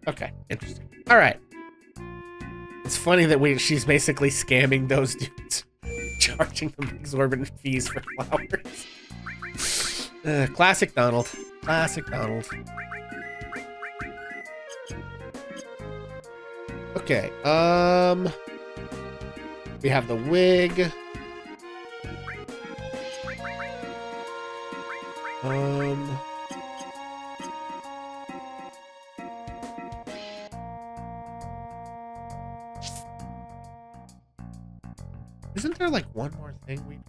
Okay, interesting. All right. It's funny that she's basically scamming those dudes, charging them exorbitant fees for flowers. Classic Donald. Classic Donald. Okay, we have the wig. Isn't there like one more thing we...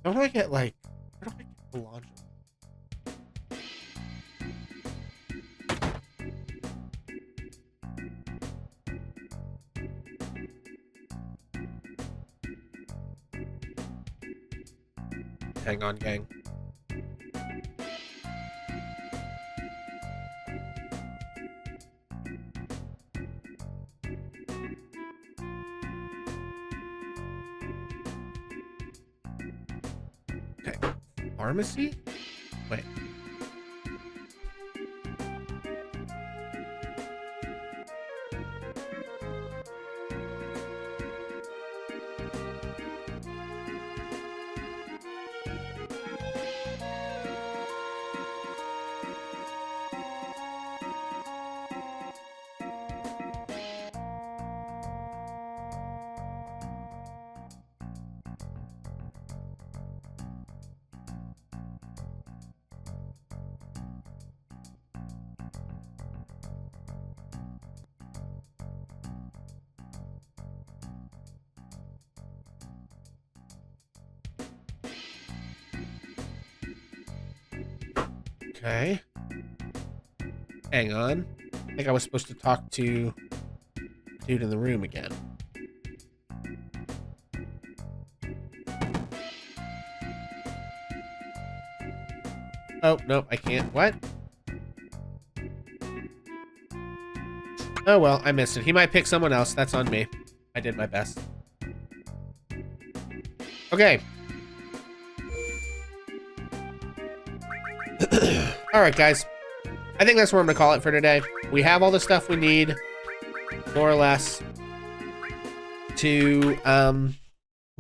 Don't I get like... Where do I Launch. Hang on, gang. Okay. Pharmacy? Wait. Okay. Hang on. I think I was supposed to talk to the dude in the room again. Oh, no, I can't. What? Oh, well, I missed it. He might pick someone else. That's on me. I did my best. Okay. All right, guys. I think that's where I'm going to call it for today. We have all the stuff we need, more or less, to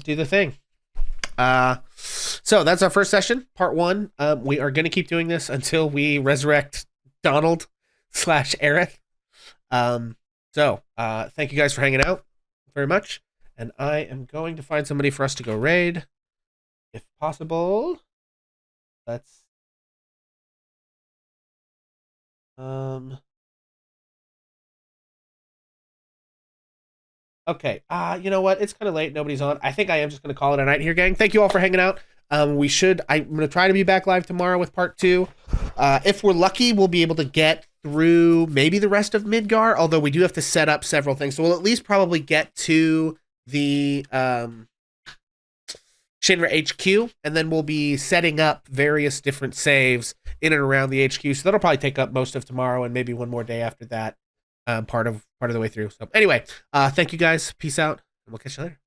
do the thing. So that's our first session, part 1. We are going to keep doing this until we resurrect Donald / Aerith. So thank you guys for hanging out very much. And I am going to find somebody for us to go raid, if possible. Let's okay, you know what? It's kind of late. Nobody's on. I think I am just going to call it a night here, gang. Thank you all for hanging out. I'm going to try to be back live tomorrow with part 2. If we're lucky, we'll be able to get through maybe the rest of Midgar, although we do have to set up several things. So we'll at least probably get to the Shinra HQ, and then we'll be setting up various different saves in and around the HQ. So that'll probably take up most of tomorrow and maybe one more day after that, part of the way through. So anyway, thank you guys. Peace out, and we'll catch you later.